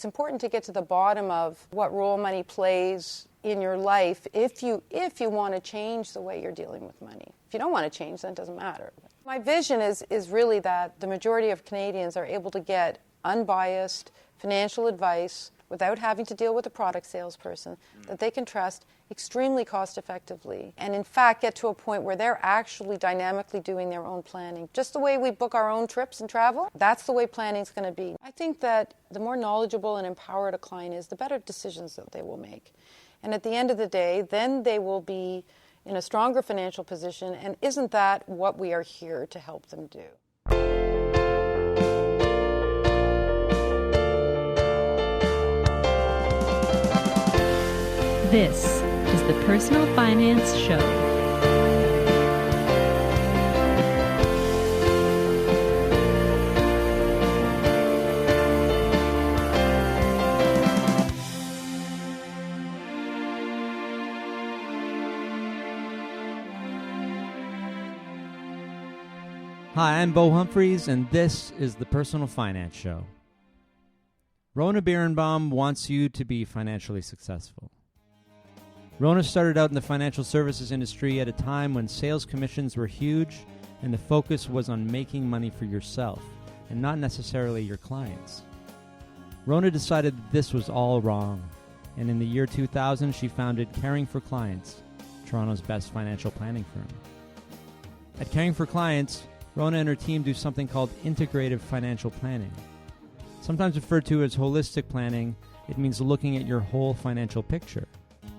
It's important to get to the bottom of what role money plays in your life if you want to change the way you're dealing with money. If you don't want to change, then it doesn't matter. My vision is really that the majority of Canadians are able to get unbiased financial advice without having to deal with a product salesperson that they can trust extremely cost effectively, and in fact get to a point where they're actually dynamically doing their own planning. Just the way we book our own trips and travel, that's the way planning is going to be. I think that the more knowledgeable and empowered a client is, the better decisions that they will make. And at the end of the day, then they will be in a stronger financial position, and isn't that what we are here to help them do? This is the Personal Finance Show. Hi, I'm Bo Humphreys, and this is the Personal Finance Show. Rona Birenbaum wants you to be financially successful. Rona started out in the financial services industry at a time when sales commissions were huge and the focus was on making money for yourself and not necessarily your clients. Rona decided that this was all wrong, and in the year 2000 she founded Caring for Clients, Toronto's best financial planning firm. At Caring for Clients, Rona and her team do something called Integrative Financial Planning. Sometimes referred to as holistic planning, it means looking at your whole financial picture.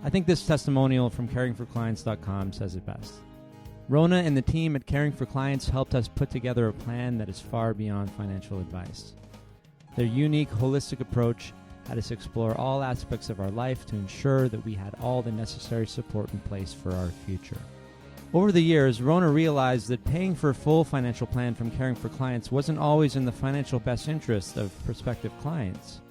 I think this testimonial from caringforclients.com says it best. Rona and the team at Caring for Clients helped us put together a plan that is far beyond financial advice. Their unique, holistic approach had us explore all aspects of our life to ensure that we had all the necessary support in place for our future. Over the years, Rona realized that paying for a full financial plan from Caring for Clients wasn't always in the financial best interest of prospective clients.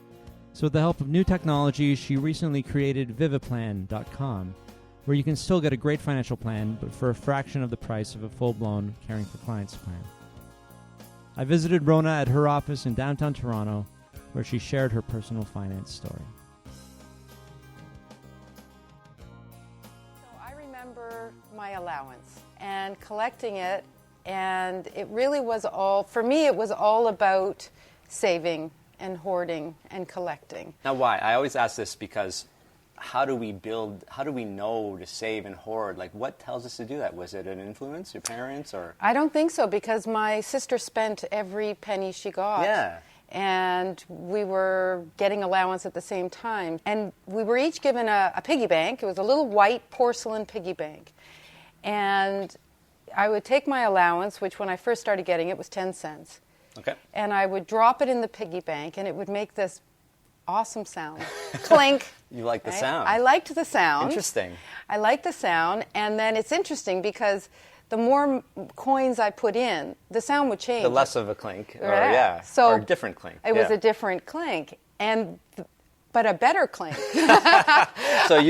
So with the help of new technology, she recently created Viviplan.com, where you can still get a great financial plan, but for a fraction of the price of a full-blown Caring for Clients plan. I visited Rona at her office in downtown Toronto, where she shared her personal finance story. So I remember my allowance and collecting it, and it really was all, for me, it was all about saving and hoarding and collecting. Now why? I always ask this because how do we know to save and hoard? Like, what tells us to do that? Was it an influence, your parents, or? I don't think so, because my sister spent every penny she got. Yeah. And we were getting allowance at the same time. And we were each given a piggy bank. It was a little white porcelain piggy bank. And I would take my allowance, which when I first started getting it was 10 cents. Okay. And I would drop it in the piggy bank, and it would make this awesome sound. Clink. You like the right? sound. I liked the sound. Interesting. I liked the sound, and then it's interesting because the more coins I put in, the sound would change. The less of a clink, or right. yeah, so or a different clink. It was a different clink, but a better clink. So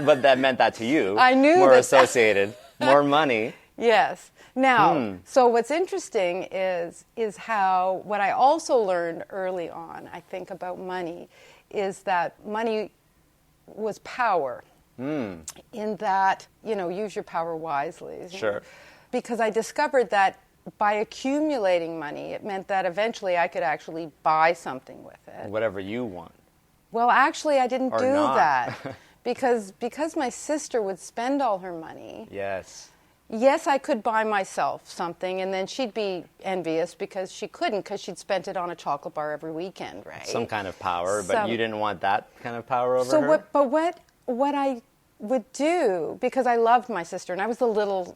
but that meant that to you. I knew more that associated, more money. Yes. Now, so what's interesting is how, what I also learned early on, I think, about money, is that money was power. In that, use your power wisely. Sure. Because I discovered that by accumulating money, it meant that eventually I could actually buy something with it. Whatever you want. Well, actually, I didn't do not. that. Because my sister would spend all her money. Yes. Yes, I could buy myself something, and then she'd be envious because she couldn't, because she'd spent it on a chocolate bar every weekend, right? Some kind of power, but you didn't want that kind of power over her? What I would do, because I loved my sister, and I was the little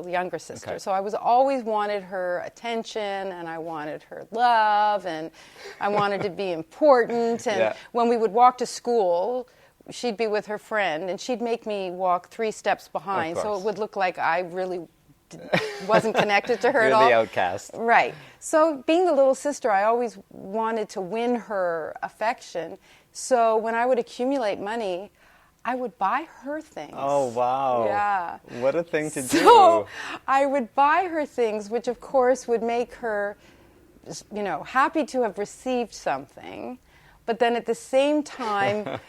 younger sister, so I was always wanted her attention, and I wanted her love, and I wanted to be important, and when we would walk to school, she'd be with her friend, and she'd make me walk 3 steps behind, so it would look like I really wasn't connected to her at all. You're the outcast. Right. So being the little sister, I always wanted to win her affection. So when I would accumulate money, I would buy her things. Oh, wow. Yeah. What a thing to do. So I would buy her things, which of course would make her, happy to have received something. but then at the same time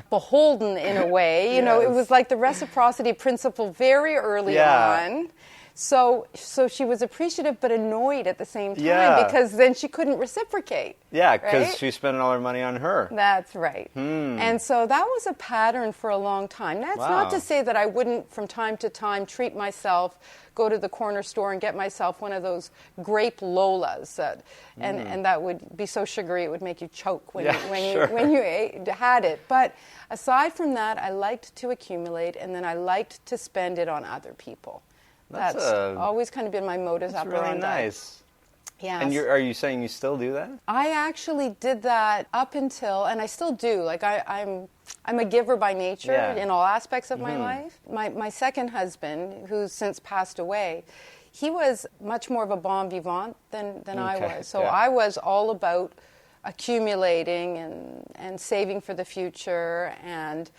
beholden in a way. You know, it was like the reciprocity principle very early on. So she was appreciative but annoyed at the same time because then she couldn't reciprocate. Yeah, because she's spending all her money on her. That's right. And so that was a pattern for a long time. That's not to say that I wouldn't from time to time treat myself, go to the corner store and get myself one of those grape Lolas, and that would be so sugary it would make you choke when you had it. But aside from that, I liked to accumulate, and then I liked to spend it on other people. That's always kind of been my modus operandi. That's really nice. Yes. And are you saying you still do that? I actually did that up until, and I still do. Like I'm a giver by nature in all aspects of my life. My second husband, who's since passed away, he was much more of a bon vivant than I was. So I was all about accumulating and saving for the future and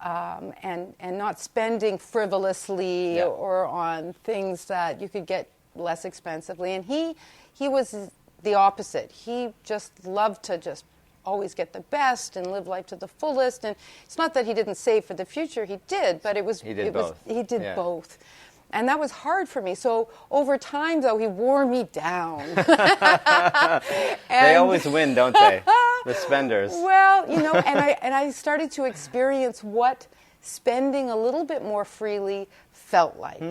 not spending frivolously or on things that you could get less expensively. And he was the opposite. He just loved to just always get the best and live life to the fullest. And it's not that he didn't save for the future. He did, but he did both. And that was hard for me. So over time, though, he wore me down. They always win, don't they? The spenders. Well, you know, and I started to experience what spending a little bit more freely felt like.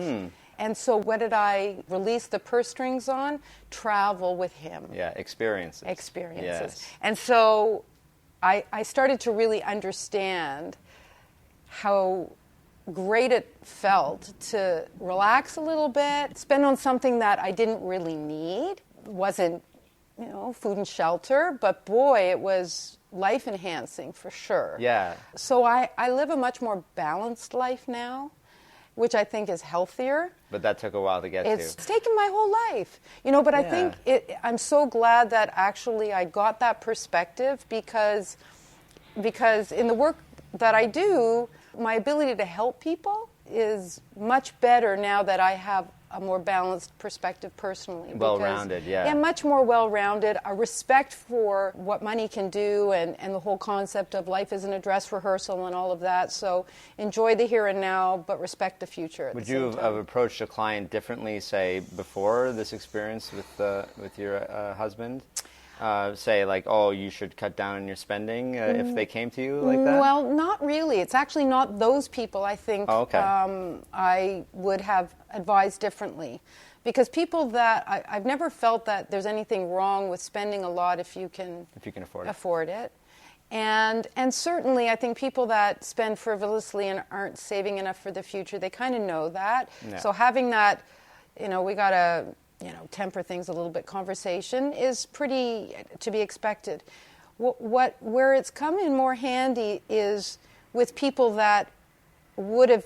And so what did I release the purse strings on? Travel with him. Yeah, experiences. Yes. And so I started to really understand how great it felt to relax a little bit, spend on something that I didn't really need. It wasn't, food and shelter, but boy, it was life enhancing for sure. Yeah. So I live a much more balanced life now, which I think is healthier. But that took a while to get to. It's taken my whole life, but I think I'm so glad that actually I got that perspective because in the work that I do, my ability to help people is much better now that I have a more balanced perspective personally. Well-rounded, Yeah, much more well-rounded, a respect for what money can do and the whole concept of life isn't a dress rehearsal and all of that. So enjoy the here and now, but respect the future at the same time. Would you have approached a client differently, say, before this experience with your husband? Say like, oh, you should cut down on your spending if they came to you like that? Well, not really. It's actually not those people I think I would have advised differently. Because people that, I've never felt that there's anything wrong with spending a lot if you can afford it. And certainly I think people that spend frivolously and aren't saving enough for the future, they kind of know that. Yeah. So having that, we got to... temper things a little bit, conversation is pretty to be expected. Where it's come in more handy is with people that would have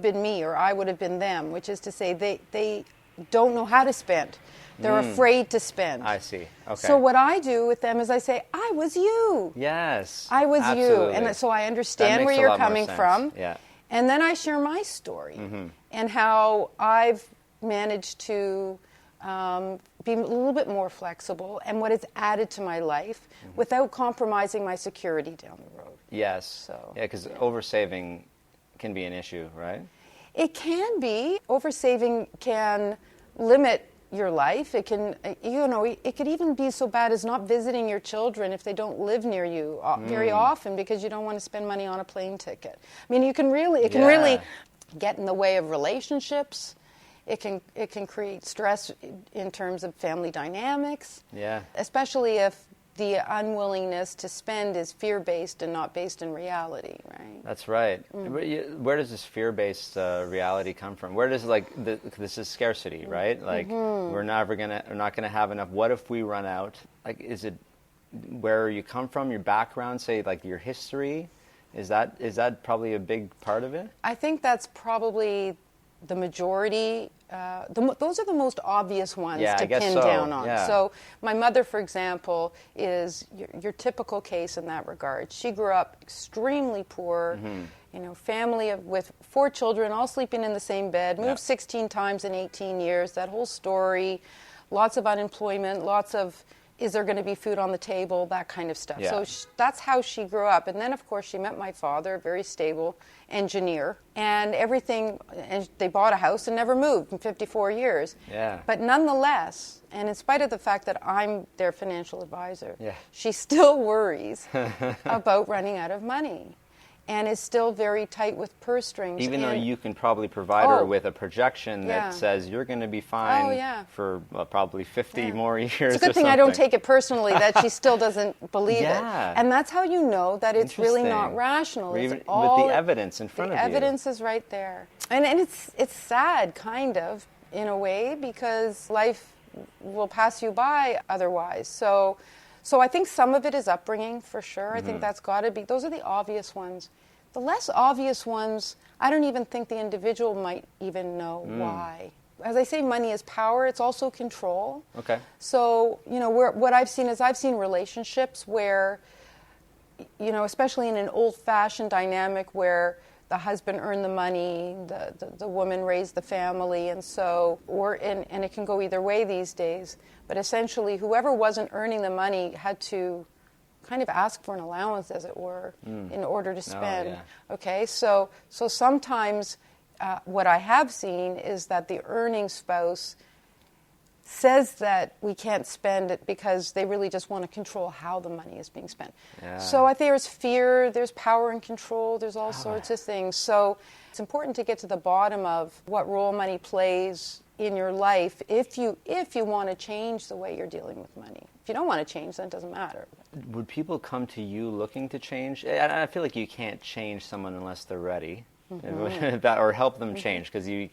been me or I would have been them, which is to say they don't know how to spend. They're afraid to spend. I see. Okay. So what I do with them is I say, I was you. Yes. I was absolutely. You. And so I understand where you're coming from. Yeah. And then I share my story and how I've managed to be a little bit more flexible and what it's added to my life without compromising my security down the road. Yes. So, because oversaving can be an issue, right? It can be. Oversaving can limit your life. It can, it could even be so bad as not visiting your children if they don't live near you very often because you don't want to spend money on a plane ticket. I mean, it can really get in the way of relationships. It can create stress in terms of family dynamics. Yeah. Especially if the unwillingness to spend is fear-based and not based in reality, right? That's right. Where does this fear-based reality come from? Where does this is scarcity, right? Like we're not gonna have enough. What if we run out? Like, is it where you come from, your background, say like your history? Is that probably a big part of it? I think that's probably the majority. Those are the most obvious ones to pin down on. Yeah. So my mother, for example, is your typical case in that regard. She grew up extremely poor, family with 4 children, all sleeping in the same bed, moved 16 times in 18 years, that whole story, lots of unemployment, lots of is there going to be food on the table, that kind of stuff. Yeah. So that's how she grew up. And then, of course, she met my father, a very stable engineer, and everything, and they bought a house and never moved in 54 years. Yeah. But nonetheless, and in spite of the fact that I'm their financial advisor, Yeah. she still worries about running out of money and is still very tight with purse strings. Even though And- you can probably provide her with a projection that Yeah. says you're going to be fine Oh, yeah. for probably 50 Yeah. more years. It's a good or thing I don't something. take it personally that she still doesn't believe Yeah. it. And that's how you know that it's really not Interesting. rational. Or It's even all, with the evidence in front the of you. evidence is right there. And it's sad, kind of, in a way, because life will pass you by otherwise. So I think some of it is upbringing, for sure. I think that's got to be, those are the obvious ones. The less obvious ones, I don't even think the individual might even know why. As I say, money is power. It's also control. Okay. So, what I've seen is I've seen relationships where, especially in an old-fashioned dynamic where the husband earned the money, the woman raised the family, and it can go either way these days. But essentially, whoever wasn't earning the money had to kind of ask for an allowance, as it were, in order to spend. yeah. Okay, so sometimes what I have seen is that the earning spouse says that we can't spend it because they really just want to control how the money is being spent. Yeah. So I think there's fear, there's power and control, there's all sorts of things. So it's important to get to the bottom of what role money plays in your life if you want to change the way you're dealing with money. If you don't want to change, then it doesn't matter. Would people come to you looking to change? I feel like you can't change someone unless they're ready. Or help them change, because you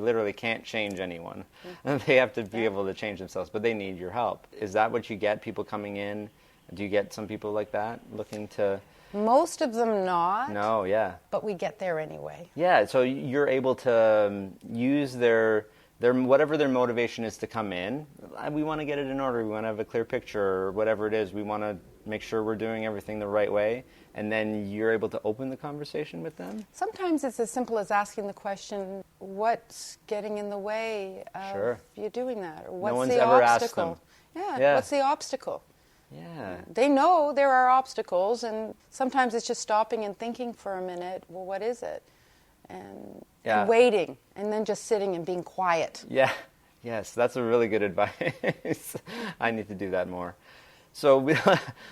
literally can't change anyone. They have to be able to change themselves, but they need your help. Is that what you get, people coming in? Do you get some people like that looking to... Most of them not. No, yeah. But we get there anyway. Yeah, so you're able to use their whatever their motivation is to come in. We want to get it in order. We want to have a clear picture, or whatever it is. We want to make sure we're doing everything the right way. And then you're able to open the conversation with them? Sometimes it's as simple as asking the question, what's getting in the way of you doing that? Or what's No one's the ever obstacle? asked them. What's the obstacle? Yeah. They know there are obstacles, and sometimes it's just stopping and thinking for a minute, well, what is it? And waiting, and then just sitting and being quiet. Yeah. Yes, that's a really good advice. I need to do that more. So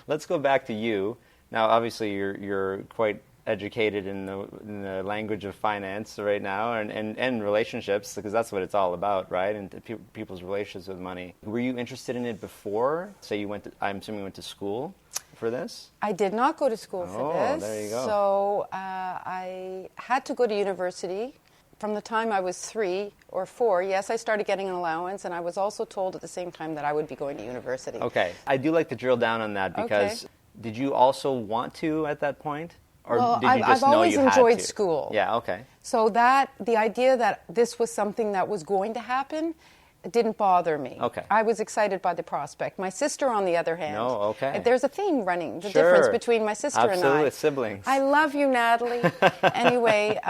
let's go back to you. Now, obviously, you're quite educated in the language of finance right now, and relationships, because that's what it's all about, right? And people's relationships with money. Were you interested in it before? Say I'm assuming you went to school for this? I did not go to school for this. Oh, there you go. So I had to go to university. From the time I was 3 or 4, yes, I started getting an allowance, and I was also told at the same time that I would be going to university. Okay. I do like to drill down on that, because did you also want to at that point? Or did you just know I've always you had enjoyed to? school. Yeah, okay. So the idea that this was something that was going to happen didn't bother me. Okay. I was excited by the prospect. My sister, on the other hand. No, okay. There's a theme running, the Sure. difference between my sister and I. Absolutely, siblings. I love you, Natalie. Anyway,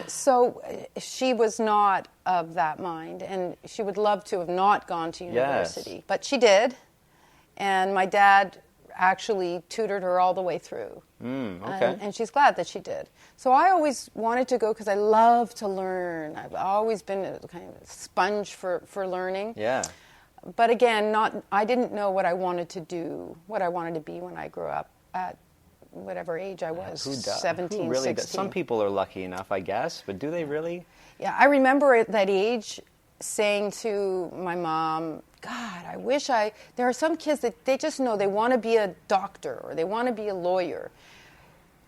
so she was not of that mind, and she would love to have not gone to university. Yes. But she did, and my dad actually tutored her all the way through. Okay. And she's glad that she did. So I always wanted to go because I love to learn. I've always been a kind of sponge for learning. Yeah. But again, I didn't know what I wanted to do, what I wanted to be when I grew up at whatever age I was, Who does? 17, Who really 16. does? Some people are lucky enough, I guess, but do they really? Yeah, I remember at that age saying to my mom, God, I wish there are some kids that they just know they want to be a doctor or they want to be a lawyer.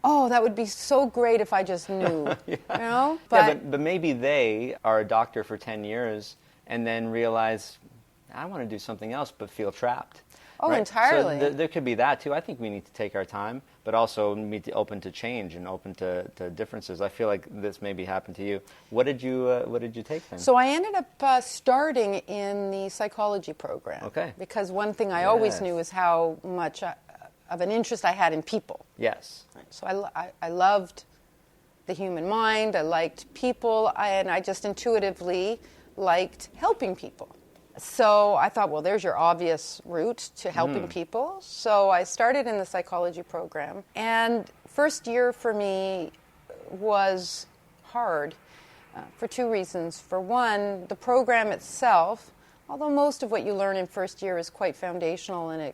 Oh, that would be so great if I just knew, you know? But maybe they are a doctor for 10 years and then realize, I want to do something else, but feel trapped. Oh, right? entirely. So there could be that, too. I think we need to take our time, but also be open to change and open to differences. I feel like this maybe happened to you. What did you take then? So I ended up starting in the psychology program. Okay. Because one thing I always knew is how much of an interest I had in people. Yes. So I loved the human mind. I liked people, and I just intuitively liked helping people. So I thought, well, there's your obvious route to helping people. So I started in the psychology program. And first year for me was hard for two reasons. For one, the program itself, although most of what you learn in first year is quite foundational, and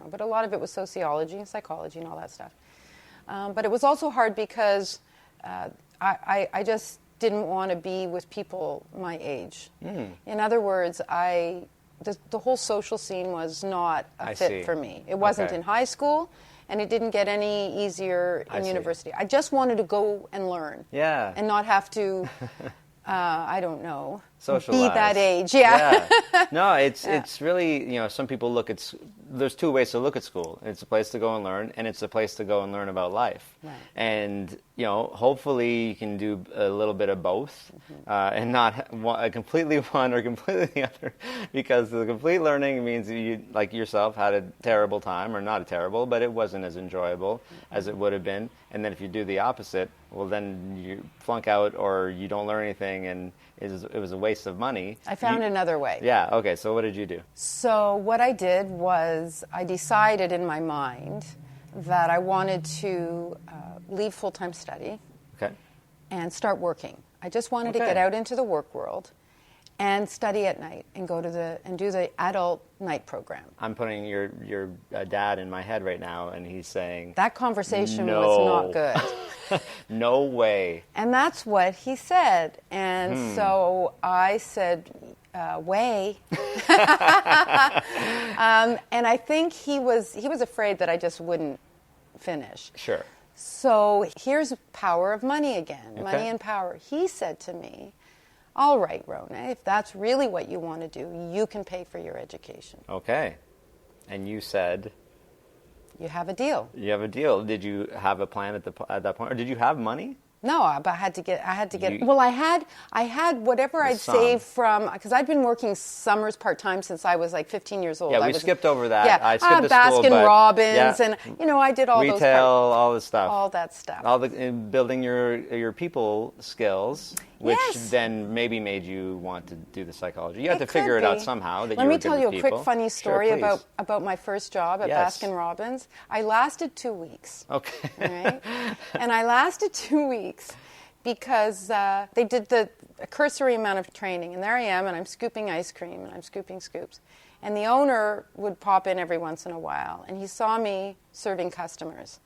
but a lot of it was sociology and psychology and all that stuff. But it was also hard because I just didn't want to be with people my age. In other words, the whole social scene was not a fit for me. It wasn't in high school, and it didn't get any easier in university. I just wanted to go and learn. Yeah. And not have to, I don't know, socialize. Be that age. Yeah. No, it's really, some people look at, there's two ways to look at school. It's a place to go and learn, and it's a place to go and learn about life. Right. And, hopefully you can do a little bit of both and not completely one or completely the other, because the complete learning means you, like yourself, had a terrible time, or not a terrible, but it wasn't as enjoyable as it would have been. And then if you do the opposite, well, then you flunk out or you don't learn anything, and it was a waste of money. I found another way. Yeah, okay, so what did you do? So what I did was I decided in my mind that I wanted to leave full-time study and start working. I just wanted to get out into the work world and study at night and do the adult night program. I'm putting your dad in my head right now, and he's saying... That conversation was not good. No way. And that's what he said. And so I said, way. And I think he was afraid that I just wouldn't finish. Sure. So here's power of money again, money and power. He said to me, all right, Rona, if that's really what you want to do, you can pay for your education. Okay. And you said... You have a deal. You have a deal. Did you have a plan at that point, or did you have money? No, but I had to get. Well, I had whatever I'd saved from, because I'd been working summers part-time since I was like 15 years old. Yeah, we skipped over that. Yeah, I skipped the school, Baskin Robbins, and I did all retail, those all the stuff, all that stuff, in building your people skills, which then maybe made you want to do the psychology. You had to figure it out somehow. Let me tell you a quick funny story about my first job at Baskin Robbins. I lasted 2 weeks. Okay. All right? And I lasted 2 weeks because they did a cursory amount of training, and there I am, and I'm scooping ice cream, and I'm scooping scoops. And the owner would pop in every once in a while, and he saw me serving customers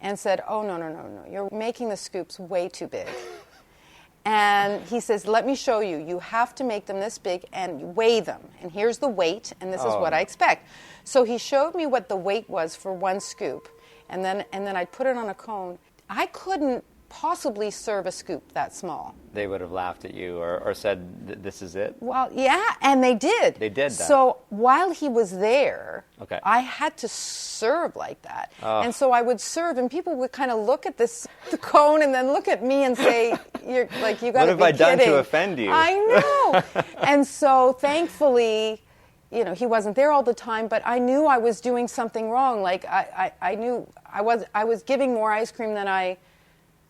and said, oh, no, you're making the scoops way too big. And he says, let me show you. You have to make them this big and weigh them. And here's the weight, and this is what I expect. So he showed me what the weight was for one scoop, and then I'd put it on a cone. I couldn't possibly serve a scoop that small. They would have laughed at you or said, this is it? Well, yeah, and they did. They did that. So while he was there, I had to serve like that. And so I would serve, and people would kind of look at the cone and then look at me and say, "You're like, you got to be kidding." What have I done to offend you? I know. And so thankfully, he wasn't there all the time, but I knew I was doing something wrong. Like I knew I was giving more ice cream than I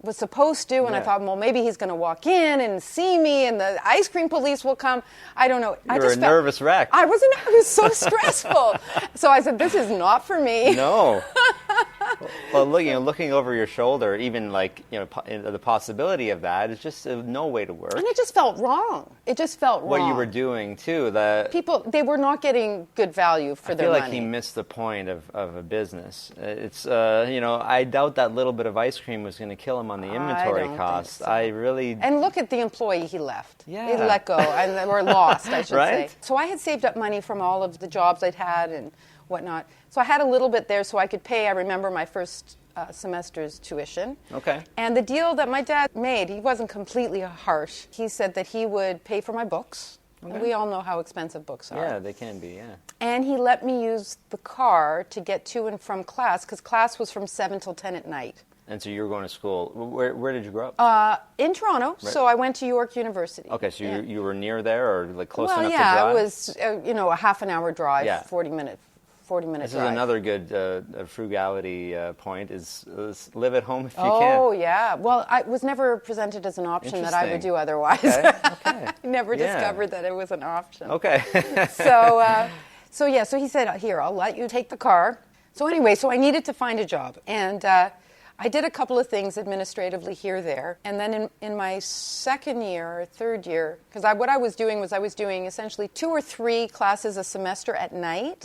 was supposed to, and I thought, well, maybe he's going to walk in and see me, and the ice cream police will come. I don't know. You were a nervous wreck. I was so stressful. So I said, this is not for me. No. Well, looking over your shoulder, even the possibility of that is just no way to work. And it just felt wrong. It just felt wrong. What you were doing too. People, they were not getting good value for their money. I feel like he missed the point of a business. It's I doubt that little bit of ice cream was going to kill him on the inventory cost. So. I really. And look at the employee he left. Yeah. He let go or lost, I should right? say. So I had saved up money from all of the jobs I'd had and whatnot. So I had a little bit there so I could pay, I remember, my first semester's tuition. Okay. And the deal that my dad made, he wasn't completely harsh. He said that he would pay for my books. Okay. And we all know how expensive books are. Yeah, they can be, yeah. And he let me use the car to get to and from class, because class was from 7 till 10 at night. And so you were going to school. Where did you grow up? In Toronto. Right. So I went to York University. Okay, so you were near there or close enough to drive? Well, yeah, it was a half an hour drive, 40 minutes. 40-minute This drive. is another good frugality point, is live at home if you can. Oh, yeah. Well, I was never presented as an option that I would Interesting. do otherwise. Okay. I never Yeah. discovered that it was an option. Okay. So he said, here, I'll let you take the car. So anyway, I needed to find a job. And I did a couple of things administratively here, there. And then in my second year or third year, because what I was doing essentially 2 or 3 classes a semester at night,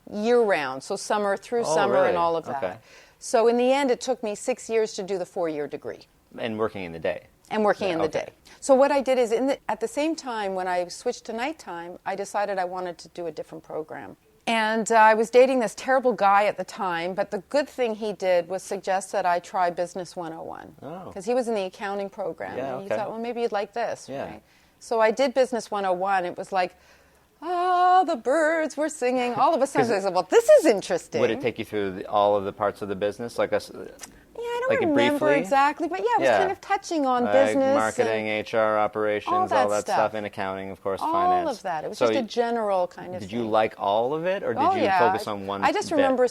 year-round. So summer through summer really? and all of that. Okay. So in the end, it took me 6 years to do the 4-year degree. And working in the day. And working in the day. So what I did is, at the same time, when I switched to nighttime, I decided I wanted to do a different program. And I was dating this terrible guy at the time, but the good thing he did was suggest that I try Business 101. Because he was in the accounting program. Yeah, and he thought, well, maybe you'd like this. Yeah. Right? So I did Business 101. It was like, the birds were singing. All of a sudden, I said, well, this is interesting. Would it take you through all of the parts of the business? Like us? Yeah, I don't remember briefly? exactly, but it was kind of touching on business. Marketing, HR, operations, all that stuff, and accounting, of course, finance. All of that. It was just a general kind of thing. Did you like all of it, or did you focus on one I just bit? remember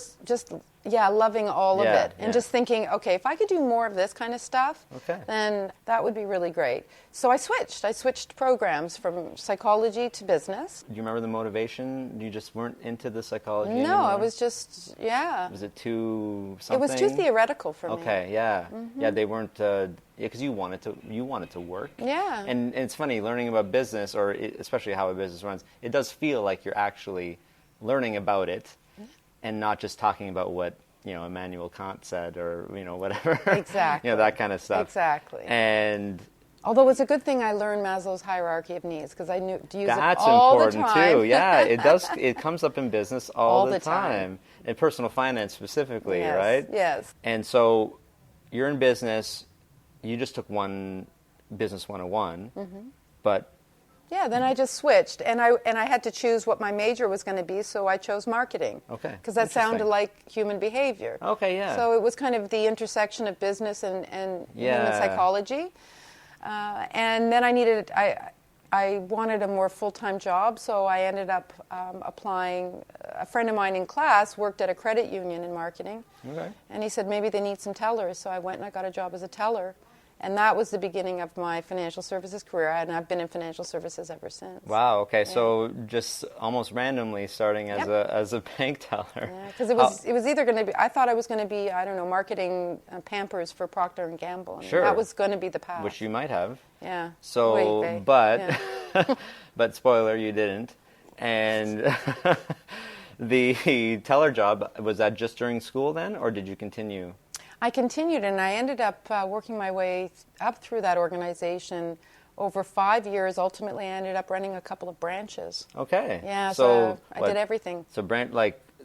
loving all of it, and just thinking, okay, if I could do more of this kind of stuff, then that would be really great. So I switched programs from psychology to business. Do you remember the motivation? You just weren't into the psychology No, anymore? I was just, Was it too something? It was too theoretical for me. Okay, yeah. Yeah, they weren't, because you wanted to work. Yeah. And it's funny, learning about business, or especially how a business runs, it does feel like you're actually learning about it and not just talking about what, Immanuel Kant said, or, whatever. Exactly. That kind of stuff. Exactly. And although it's a good thing I learned Maslow's hierarchy of needs, because I knew to use that's it all important the time. too. Yeah, it does. It comes up in business all the time. In personal finance specifically, Yes, right? yes. And so you're in business. You just took one Business 101, but yeah, then I just switched, and I had to choose what my major was going to be, so I chose marketing. Okay. Because that sounded like human behavior. Okay, yeah. So it was kind of the intersection of business and human psychology. And then I wanted a more full-time job, so I ended up applying. A friend of mine in class worked at a credit union in marketing. Okay. And he said, maybe they need some tellers, so I went and I got a job as a teller. And that was the beginning of my financial services career, and I've been in financial services ever since. Wow. Okay. Yeah. So just almost randomly starting as a bank teller. Yeah, because it was either going to be. I thought I was going to be, I don't know, marketing Pampers for Procter and Gamble. I mean, sure. That was going to be the path. Which you might have. Yeah. So, but but spoiler, you didn't. And the teller job, was that just during school then, or did you continue? I continued, and I ended up working my way up through that organization over 5 years. Ultimately, I ended up running a couple of branches. Okay. Yeah, so I did everything. So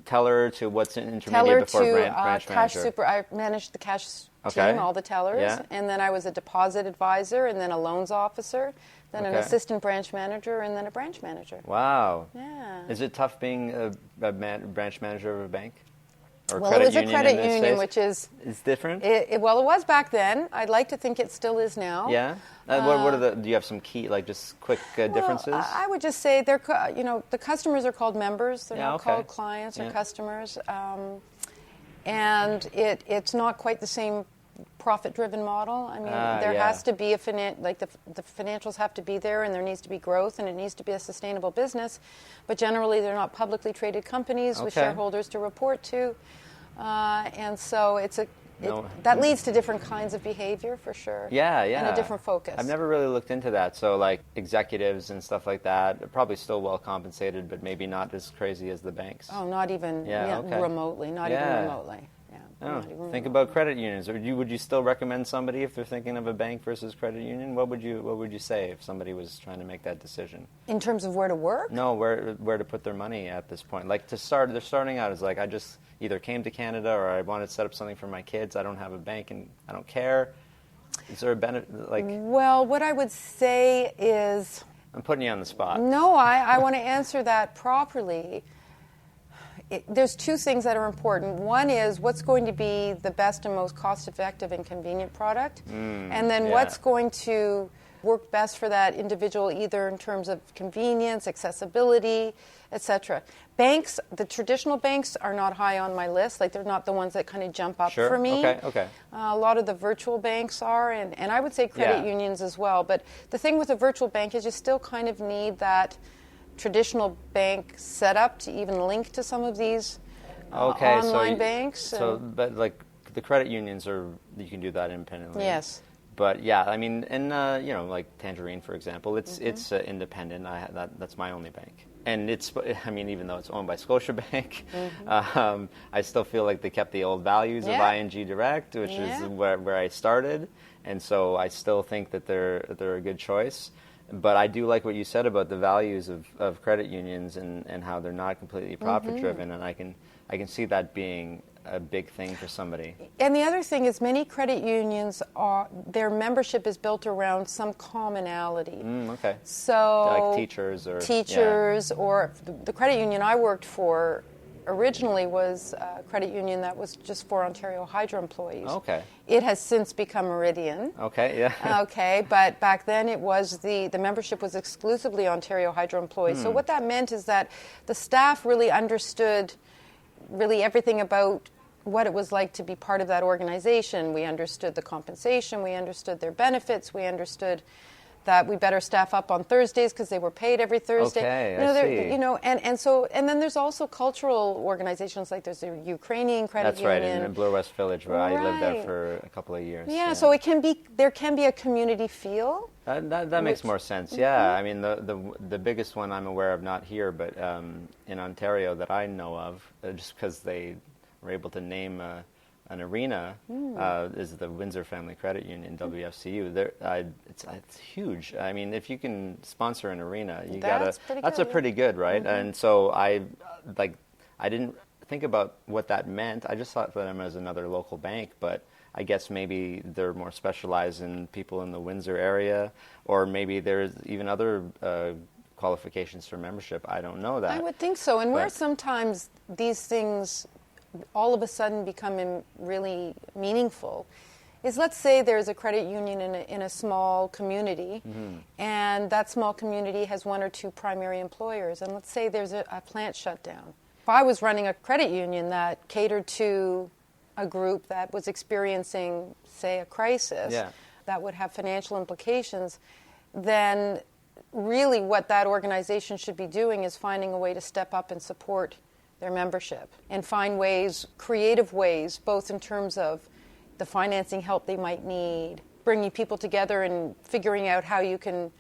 teller to what's an intermediate teller before to branch cash manager? I managed the cash team, all the tellers, and then I was a deposit advisor, and then a loans officer, then an assistant branch manager, and then a branch manager. Wow. Yeah. Is it tough being a branch manager of a bank? Or well, it was a credit union, which is... It's different? Well, it was back then. I'd like to think it still is now. Yeah? What are do you have some key, just quick differences? Well, I would just say, the customers are called members. They're not called clients or customers. And it's not quite the same profit-driven model. I mean, there has to be the financials have to be there, and there needs to be growth, and it needs to be a sustainable business. But generally, they're not publicly traded companies with shareholders to report to, and so that leads to different kinds of behavior for sure. Yeah. And a different focus. I've never really looked into that. So executives and stuff like that are probably still well compensated, but maybe not as crazy as the banks. Oh, not even remotely. Not even remotely. Oh, think about credit unions. Would you still recommend somebody if they're thinking of a bank versus credit union? What would you say if somebody was trying to make that decision? In terms of where to work? No, where to put their money at this point. They're starting out as I just either came to Canada or I wanted to set up something for my kids. I don't have a bank and I don't care. Is there a benefit? Well, what I would say is... I'm putting you on the spot. No, I want to answer that properly. There's two things that are important. One is what's going to be the best and most cost-effective and convenient product, and then what's going to worked best for that individual, either in terms of convenience, accessibility, etc. Banks, the traditional banks are not high on my list. Like, they're not the ones that kind of jump up Sure. for me. Okay. A lot of the virtual banks are, and I would say credit unions as well. But the thing with a virtual bank is you still kind of need that traditional bank setup to even link to some of these online banks. But like the credit unions you can do that independently. Yes. But yeah, I mean, and like Tangerine, for example, it's independent. That's my only bank, and even though it's owned by Scotiabank, I still feel like they kept the old values of ING Direct, which is where I started, and so I still think that they're a good choice. But I do like what you said about the values of credit unions and how they're not completely profit driven, and I can see that being a big thing for somebody. And the other thing is, many credit unions their membership is built around some commonality. Okay. So like teachers, or the credit union I worked for originally was a credit union that was just for Ontario Hydro employees. Okay. It has since become Meridian. Okay, yeah. Okay, but back then it was the membership was exclusively Ontario Hydro employees. So what that meant is that the staff really understood everything about what it was like to be part of that organization. We understood the compensation, we understood their benefits, we understood that we better staff up on Thursdays because they were paid every Thursday. Okay, I see. And then there's also cultural organizations, like there's a Ukrainian credit union. That's right, in Bloor West Village, where I lived there for a couple of years. Yeah, so there can be a community feel. That makes more sense. Yeah, I mean the biggest one I'm aware of, not here, but in Ontario that I know of, just because they were able to name an arena, is the Windsor Family Credit Union, WFCU. It's huge. I mean, if you can sponsor an arena, that's pretty good, right? And so I didn't think about what that meant. I just thought of them as another local bank, but I guess maybe they're more specialized in people in the Windsor area, or maybe there's even other qualifications for membership. I don't know that. I would think so. And where sometimes these things all of a sudden become really meaningful is, let's say there's a credit union in a small community, and that small community has one or two primary employers, and let's say there's a plant shutdown. If I was running a credit union that catered to a group that was experiencing, say, a crisis that would have financial implications, then really what that organization should be doing is finding a way to step up and support their membership and find creative ways, both in terms of the financing help they might need, bringing people together and figuring out how you can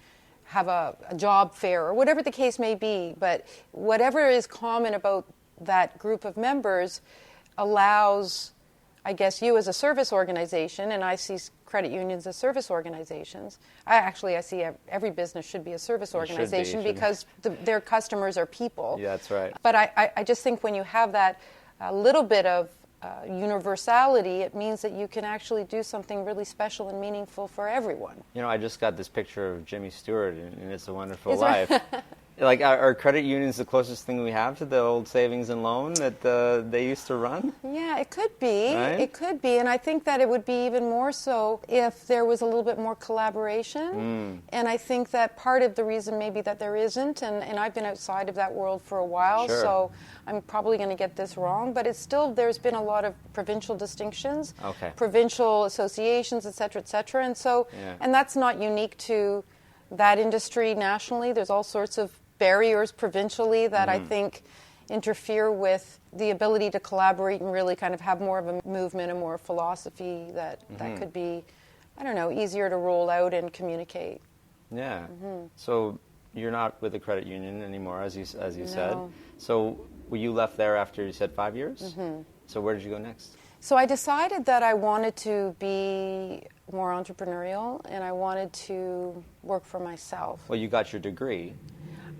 have a job fair or whatever the case may be. But whatever is common about that group of members allows, I guess, you as a service organization, and I see credit unions as service organizations. I see every business should be a service organization because their customers are people. Yeah, that's right. But I just think when you have that little bit of universality, it means that you can actually do something really special and meaningful for everyone. I just got this picture of Jimmy Stewart in It's a Wonderful Life. Like, are credit unions the closest thing we have to the old savings and loan that they used to run? Yeah, it could be. Right? It could be. And I think that it would be even more so if there was a little bit more collaboration. And I think that part of the reason maybe that there isn't, and I've been outside of that world for a while, so I'm probably going to get this wrong, but it's still, there's been a lot of provincial distinctions, provincial associations, et cetera, and so, and that's not unique to that industry nationally. There's all sorts of barriers provincially that I think interfere with the ability to collaborate and really kind of have more of a movement and more philosophy that could be, I don't know, easier to roll out and communicate. Yeah. So you're not with the credit union anymore, as you said. So you left there after, you said, 5 years? So where did you go next? So I decided that I wanted to be more entrepreneurial and I wanted to work for myself. Well, you got your degree.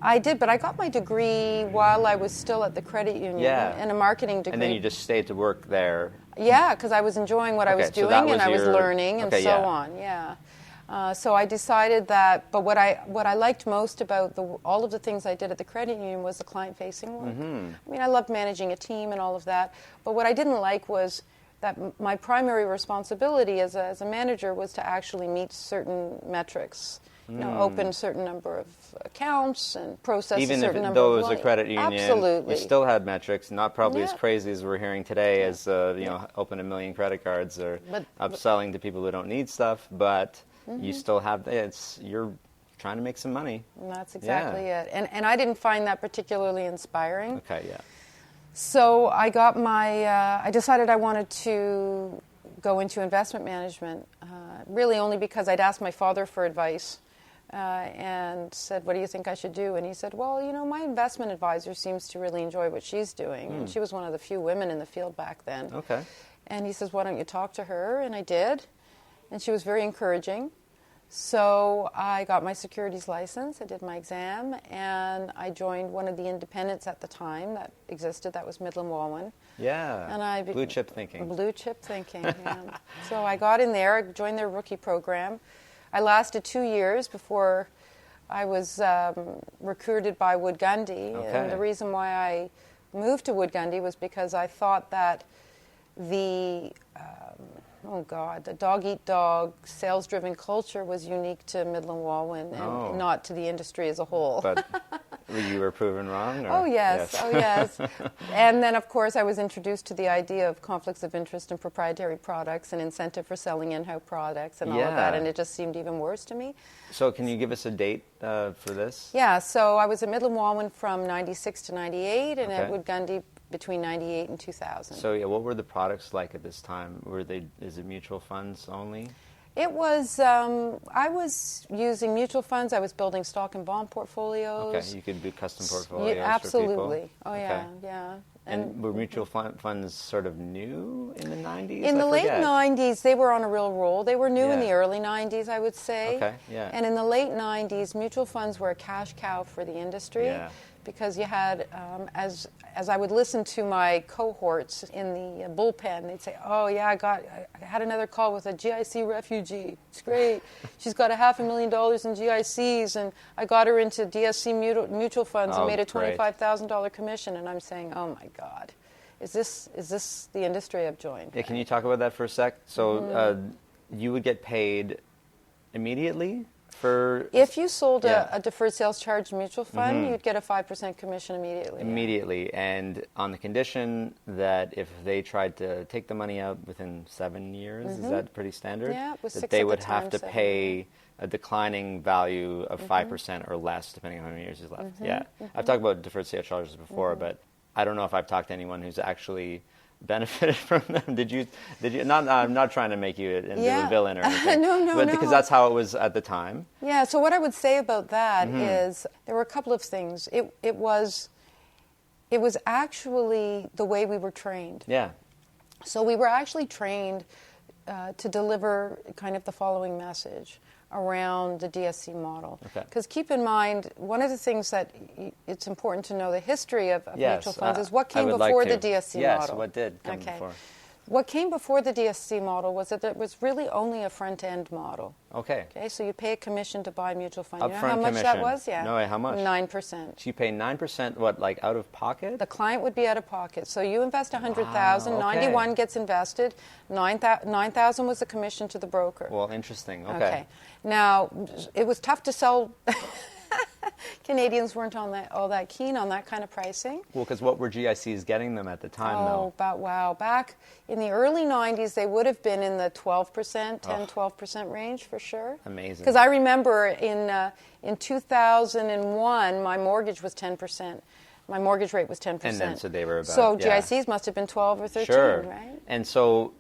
I did, but I got my degree while I was still at the credit union in a marketing degree. And then you just stayed to work there. Yeah, because I was enjoying what I was doing and I was learning and so on. Yeah. So I decided that, but what I liked most about all of the things I did at the credit union was the client-facing work. I mean, I loved managing a team and all of that, but what I didn't like was that my primary responsibility as a manager was to actually meet certain metrics. open a certain number of accounts and process Even a certain if number though of it was a loans. credit union, Absolutely. you still had metrics, not probably as Yeah. crazy as we're hearing today, as open 1 million credit cards or But- upselling to people who don't need stuff, but you still have you're trying to make some money. And that's exactly it. And I didn't find that particularly inspiring. Okay, yeah. So I got I decided I wanted to go into investment management, really only because I'd asked my father for advice and said, what do you think I should do? And he said, well, my investment advisor seems to really enjoy what she's doing. And she was one of the few women in the field back then. Okay. And he says, why don't you talk to her? And I did. And she was very encouraging. So I got my securities license, I did my exam, and I joined one of the independents at the time that existed, that was Midland Walwyn. Yeah, And blue chip thinking. Blue chip thinking, yeah. So I got in there, I joined their rookie program. I lasted 2 years before I was recruited by Wood Gundy. Okay. And the reason why I moved to Wood Gundy was because I thought that the dog-eat-dog, sales-driven culture was unique to Midland Walwyn and not to the industry as a whole. But you were proven wrong? Or? Oh, yes. And then, of course, I was introduced to the idea of conflicts of interest in proprietary products and incentive for selling in-house products and all of that, and it just seemed even worse to me. So can you give us a date for this? Yeah, so I was at Midland Walwyn from 96 to 98 and at Okay. Wood Gundy between 98 and 2000. So what were the products like at this time? Is it mutual funds only? It was, I was using mutual funds. I was building stock and bond portfolios. Okay, you could do custom portfolios absolutely. for people? Oh, Okay. yeah. And were mutual funds sort of new in the 90s? In the late 90s, they were on a real roll. They were new in Yeah. the early 90s, I would say. Okay, yeah. And in the late 90s, mutual funds were a cash cow for the industry. Yeah. Because you had, as I would listen to my cohorts in the bullpen, they'd say, oh, yeah, I had another call with a GIC refugee. It's great. She's got $500,000 in GICs, and I got her into DSC mutual funds and made a $25,000 commission. And I'm saying, oh, my God, is this the industry I've joined? Yeah, can you talk about that for a sec? So you would get paid immediately? If you sold a deferred sales charge mutual fund, you'd get a 5% commission immediately. Immediately, and on the condition that if they tried to take the money out within 7 years, is that pretty standard? Yeah, it was 6 that they at would the have time, to 7. pay a declining value of 5% or less, depending on how many years is left. Yeah, I've talked about deferred sales charges before, but I don't know if I've talked to anyone who's actually benefited from them. Did you? Not. I'm not trying to make you into a villain or anything. No. Because that's how it was at the time. Yeah. So what I would say about that is there were a couple of things. It was actually the way we were trained. Yeah. So we were actually trained to deliver kind of the following message around the DSC model. Because keep in mind, one of the things that it's important to know the history of mutual funds is what came before the DSC model. Yes, what did come before? What came before the DSC model was that it was really only a front-end model. Okay, so you pay a commission to buy a mutual fund. Upfront you know how much commission. that was? Yeah. No, how much? 9%. So you pay 9%, what, like out of pocket? The client would be out of pocket. So you invest $100,000, Wow, okay. 91 gets invested, 9,000 was the commission to the broker. Well, interesting. Okay. Now, it was tough to sell. Canadians weren't all that keen on that kind of pricing. Well, because what were GICs getting them at the time, though? Back in the early 90s, they would have been in the 12%, 10-12% range for sure. Amazing. Because I remember in 2001, my mortgage was 10%. My mortgage rate was 10%. And then, so they were about, So GICs must have been 12 or 13, right? And so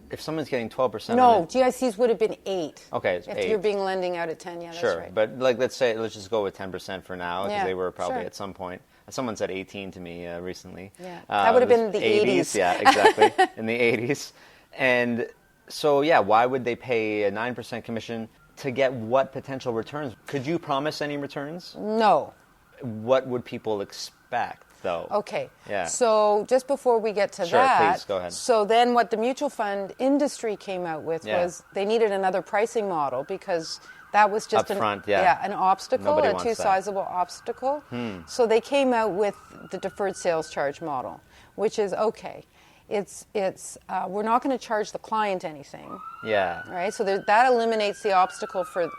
if someone's getting 12%... No, GICs would have been 8. Okay, it's if 8. you're being lending out at 10, yeah, that's right. But let's just go with 10% for now, because they were probably sure. at some point. Someone said 18 to me recently. Yeah, that would have been the 80s. Yeah, exactly, in the 80s. And so, why would they pay a 9% commission to get what potential returns? Could you promise any returns? No. What would people expect, though? Okay. Yeah. So just before we get to Sure, that, please, go ahead. So then what the mutual fund industry came out with was they needed another pricing model because that was just an obstacle, Nobody a wants too that. sizable obstacle. So they came out with the deferred sales charge model, which is okay. we're not going to charge the client anything. Yeah. Right, so that eliminates the obstacle from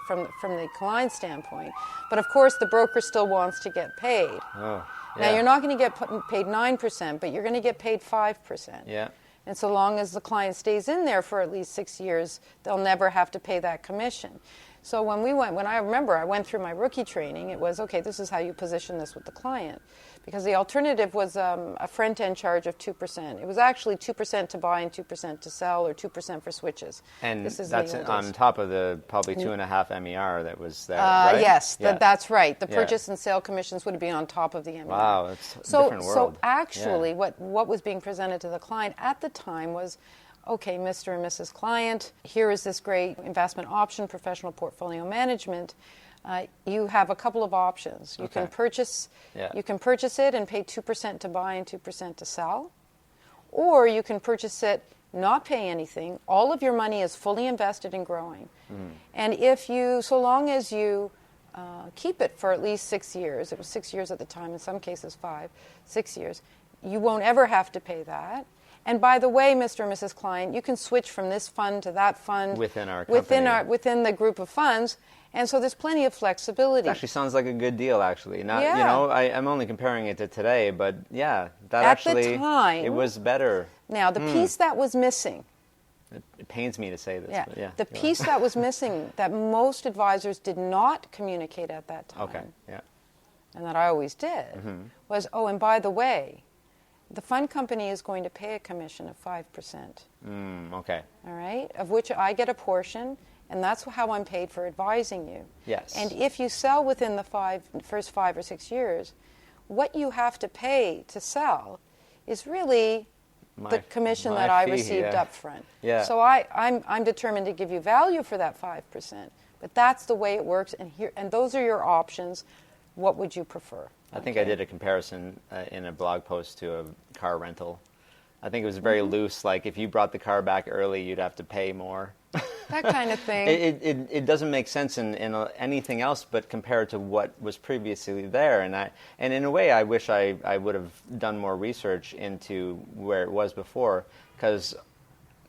the client standpoint. But of course, the broker still wants to get paid. Oh, yeah. Now, you're not going to get paid 9%, but you're going to get paid 5%. Yeah. And so long as the client stays in there for at least 6 years, they'll never have to pay that commission. So when I went through my rookie training, it was, okay, this is how you position this with the client. Because the alternative was a front-end charge of 2%. It was actually 2% to buy and 2% to sell, or 2% for switches. And that's on top of the probably 2.5 MER that was there, right? Yes, yeah. That's right. The purchase and sale commissions would have been on top of the MER. Wow, it's a different world. So actually, what was being presented to the client at the time was, okay, Mr. and Mrs. Client, here is this great investment option, professional portfolio management. You have a couple of options. You can purchase it and pay 2% to buy and 2% to sell, or you can purchase it, not pay anything. All of your money is fully invested and growing. And so long as you keep it for at least 6 years, it was 6 years at the time, in some cases 6 years, you won't ever have to pay that. And by the way, Mr. and Mrs. Client, you can switch from this fund to that fund within our company, within the group of funds, and so there's plenty of flexibility. It actually sounds like a good deal. Actually, not yeah. I'm only comparing it to today, but yeah, that at actually the time, it was better. Now the piece that was missing. It pains me to say this, but yeah. The piece that was missing that most advisors did not communicate at that time. Okay. Yeah. And that I always did was, and by the way, the fund company is going to pay a commission of 5%. Okay. All right, of which I get a portion, and that's how I'm paid for advising you. Yes. And if you sell within the first 5 or 6 years, what you have to pay to sell is really the commission that I received up front. Yeah. So I'm determined to give you value for that 5%. But that's the way it works, and those are your options. What would you prefer? I think I did a comparison in a blog post to a car rental. I think it was very loose, like if you brought the car back early, you'd have to pay more. That kind of thing. It doesn't make sense in anything else but compared to what was previously there. And in a way, I wish I would have done more research into where it was before, because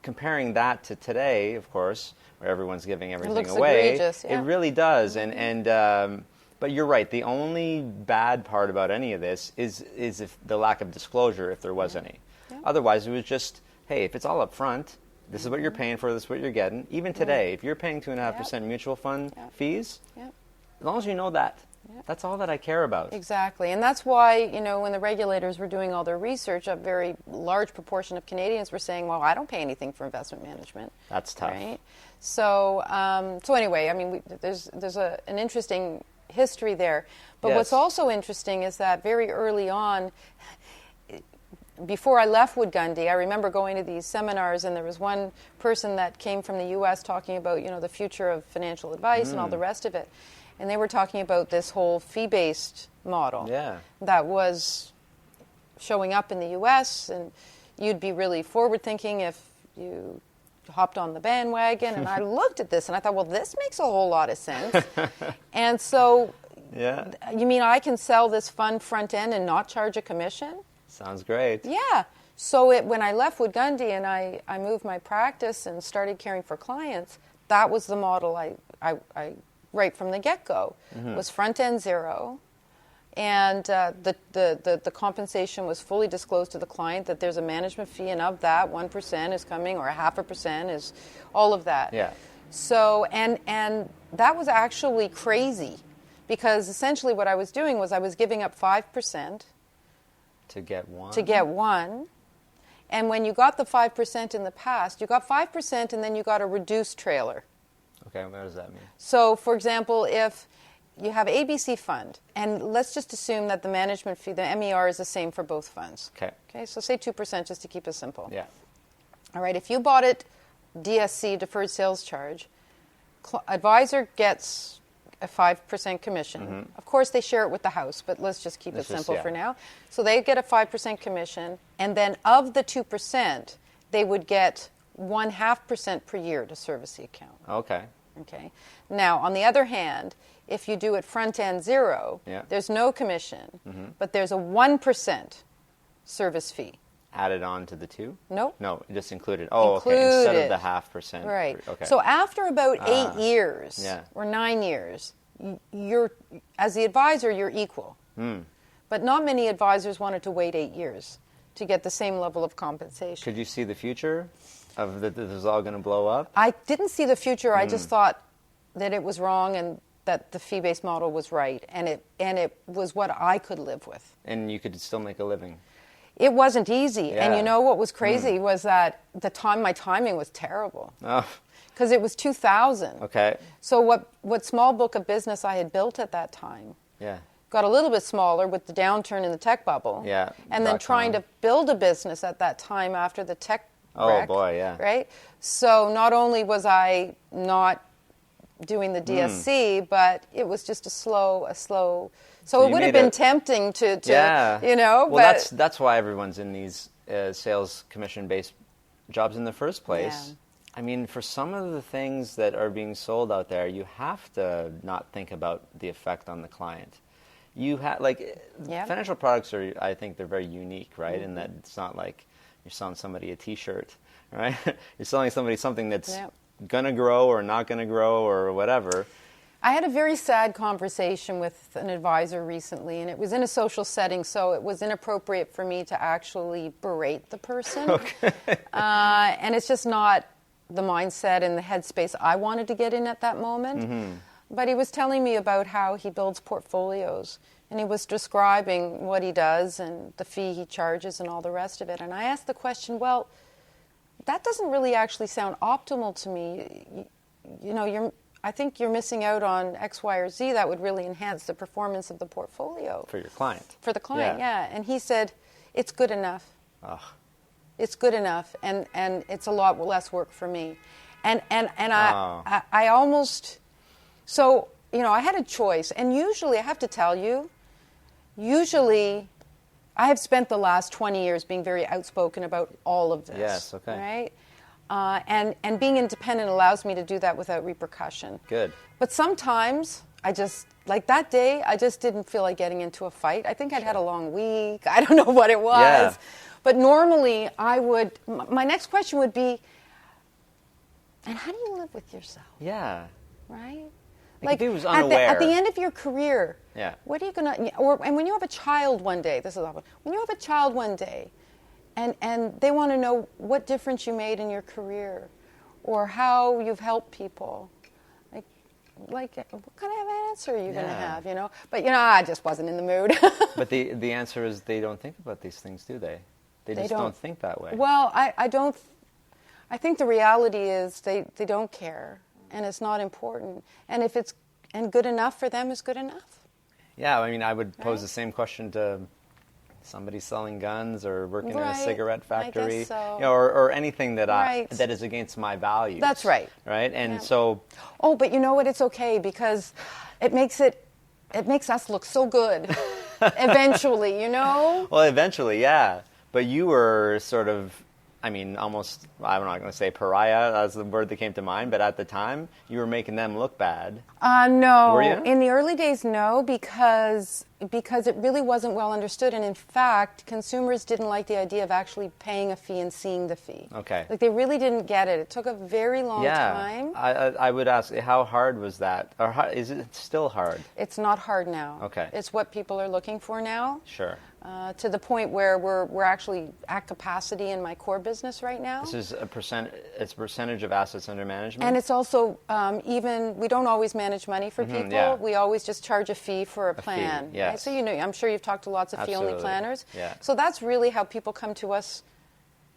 comparing that to today, of course, where everyone's giving everything away, egregious, yeah. It really does. But you're right. The only bad part about any of this is if the lack of disclosure, if there was any. Yeah. Otherwise, it was just, hey, if it's all up front, this is what you're paying for, this is what you're getting. Even today, if you're paying 2.5% mutual fund fees, as long as you know that, that's all that I care about. Exactly. And that's why, when the regulators were doing all their research, a very large proportion of Canadians were saying, well, I don't pay anything for investment management. That's tough. Right? So anyway, I mean, there's an interesting history there. But what's also interesting is that very early on, before I left Wood Gundy, I remember going to these seminars, and there was one person that came from the U.S. talking about, the future of financial advice and all the rest of it. And they were talking about this whole fee-based model that was showing up in the U.S., and you'd be really forward-thinking if you hopped on the bandwagon. And I looked at this, and I thought, well, this makes a whole lot of sense. And so, you mean I can sell this fund front-end and not charge a commission? Sounds great. Yeah. So when I left Wood Gundy and I moved my practice and started caring for clients, that was the model I right from the get-go, was front-end zero, and the compensation was fully disclosed to the client, that there's a management fee, and of that, 1% is coming, or 0.5% is all of that. Yeah. So, and that was actually crazy, because essentially what I was doing was I was giving up 5%. To get one? To get one. And when you got the 5% in the past, you got 5% and then you got a reduced trailer. Okay, what does that mean? So, for example, if you have ABC fund, and let's just assume that the management fee, the MER, is the same for both funds. Okay, so say 2% just to keep it simple. Yeah. All right, if you bought it DSC, deferred sales charge, advisor gets a 5% commission. Of course, they share it with the house, but let's just keep it simple for now. So they get a 5% commission, and then of the 2%, they would get 0.5% per year to service the account. Okay. Now, on the other hand, if you do it front-end zero, there's no commission, but there's a 1% service fee. added on to the 2? Nope. No, just included. Oh, okay. Instead of the 0.5%. Right. Okay. So after about 8 years Yeah. or 9 years, you're, as the advisor, you're equal. But not many advisors wanted to wait 8 years to get the same level of compensation. Could you see the future of that this is all going to blow up? I didn't see the future. I just thought that it was wrong and that the fee-based model was right, and it was what I could live with. And you could still make a living. It wasn't easy, Yeah. and you know what was crazy was that my timing was terrible. Oh, Because it was 2000. okay. So what small book of business I had built at that time Yeah. got a little bit smaller with the downturn in the tech bubble. Yeah, And then trying to build a business at that time after the tech wreck. Oh, boy, yeah. Right? So not only was I not doing the DSC, but it was just a slow. So it you would have made been tempting to Yeah. you know. Well, but that's why everyone's in these sales commission-based jobs in the first place. Yeah. I mean, for some of the things that are being sold out there, you have to not think about the effect on the client. You have Yeah. financial products are. I think they're very unique, right? In that it's not like you're selling somebody a T-shirt, right? You're selling somebody something that's Yeah. gonna grow or not gonna grow or whatever. I had a very sad conversation with an advisor recently, and it was in a social setting, so it was inappropriate for me to actually berate the person. Okay. And it's just not the mindset and the headspace I wanted to get in at that moment. But he was telling me about how he builds portfolios, and he was describing what he does and the fee he charges and all the rest of it. And I asked the question, well, that doesn't really actually sound optimal to me. You know, I think you're missing out on X, Y, or Z that would really enhance the performance of the portfolio. For your client. For the client, yeah. And he said, it's good enough. Ugh. It's good enough, and it's a lot less work for me. And I almost, so, you know, I had a choice. And usually, I have to tell you, I have spent the last 20 years being very outspoken about all of this. Yes, okay. Right? And being independent allows me to do that without repercussion. Good. But sometimes I just, like that day, I just didn't feel like getting into a fight. I think I'd had a long week. I don't know what it was. Yeah. But normally my next question would be, and how do you live with yourself? Yeah. Right? Like if he was unaware. At the end of your career, Yeah. what are you going to, and when you have a child one day, this is awful, when you have a child one day, and they want to know what difference you made in your career, or how you've helped people, like what kind of answer are you going to have, you know? But, you know, I just wasn't in the mood. But the answer is they don't think about these things, do they? They just don't think that way. Well, I think the reality is they don't care, and it's not important. And if it's good enough for them is good enough. Yeah, I mean, I would pose the same question to somebody selling guns or working in a cigarette factory, I guess so. You know, or anything that Right. is against my values. That's right. Right, and Yeah. so. Oh, but you know what? It's okay because it makes us look so good eventually, you know? Well, eventually, yeah. But you were sort of, I mean, almost, I'm not going to say pariah, that's the word that came to mind, but at the time, you were making them look bad. No. Were you? In the early days, no, because it really wasn't well understood. And in fact, consumers didn't like the idea of actually paying a fee and seeing the fee. Okay. Like, they really didn't get it. It took a very long time. I would ask, how hard was that? Or is it still hard? It's not hard now. Okay. It's what people are looking for now. Sure. To the point where we're actually at capacity in my core business right now. This is it's a percentage of assets under management? And it's also we don't always manage money for people. yeah. We always just charge a fee for a plan. fee, yes. Right? So, you know, I'm sure you've talked to lots of fee-only Absolutely. planners. Yeah. So that's really how people come to us.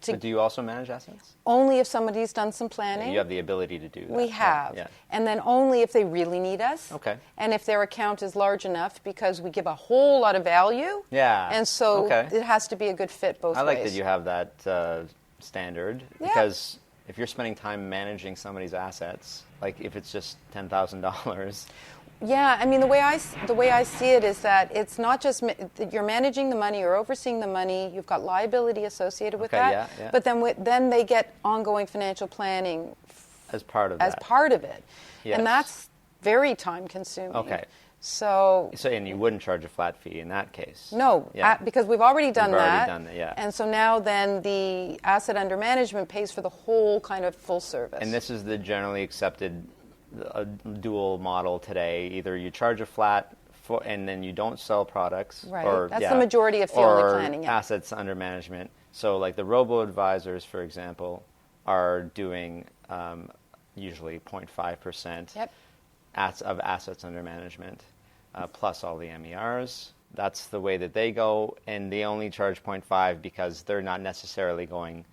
But do you also manage assets? Only if somebody's done some planning. You have the ability to do that. We have. Yeah. And then only if they really need us. Okay. And if their account is large enough, because we give a whole lot of value. Yeah. And so Okay. it has to be a good fit both ways. I like that you have that standard, Yeah. because if you're spending time managing somebody's assets, like if it's just $10,000. Yeah, I mean, the way I see it is that it's not just that you're managing the money, you're overseeing the money, you've got liability associated with Okay, that. yeah. But then they get ongoing financial planning As part of as that. part of it. Yes. And that's very time consuming. Okay. So and you wouldn't charge a flat fee in that case? no, Yeah. because we've already done We've already that. done that, yeah. And so now then the asset under management pays for the whole kind of full service. And this is the generally accepted dual model today. Either you charge a flat and then you don't sell products. Right. Or, That's the majority of fee-only planning. Yeah. Assets under management. So like the robo-advisors, for example, are doing usually 0.5% Yep. of assets under management, plus all the MERs. That's the way that they go, and they only charge 0.5 because they're not necessarily going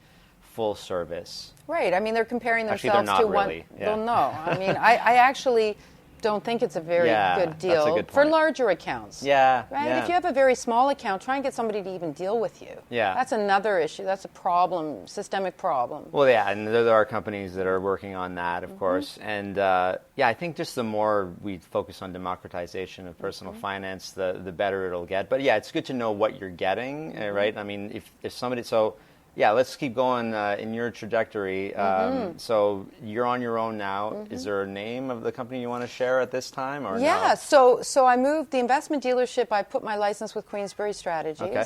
full service. Right. I mean, they're comparing Actually, themselves they're not to one. really, yeah. Well, no. I mean, I actually don't think it's a very good deal that's a good for point. larger accounts. Yeah. Right? Yeah. If you have a very small account, try and get somebody to even deal with you. Yeah. That's another issue. That's a problem, systemic problem. Well, yeah, and there are companies that are working on that, of course. And I think just the more we focus on democratization of personal finance, the better it'll get. But yeah, it's good to know what you're getting, right? I mean, if somebody, so yeah, let's keep going in your trajectory. So you're on your own now. Is there a name of the company you want to share at this time, or Yeah, no? so I moved the investment dealership. I put my license with Queensbury Strategies. Okay.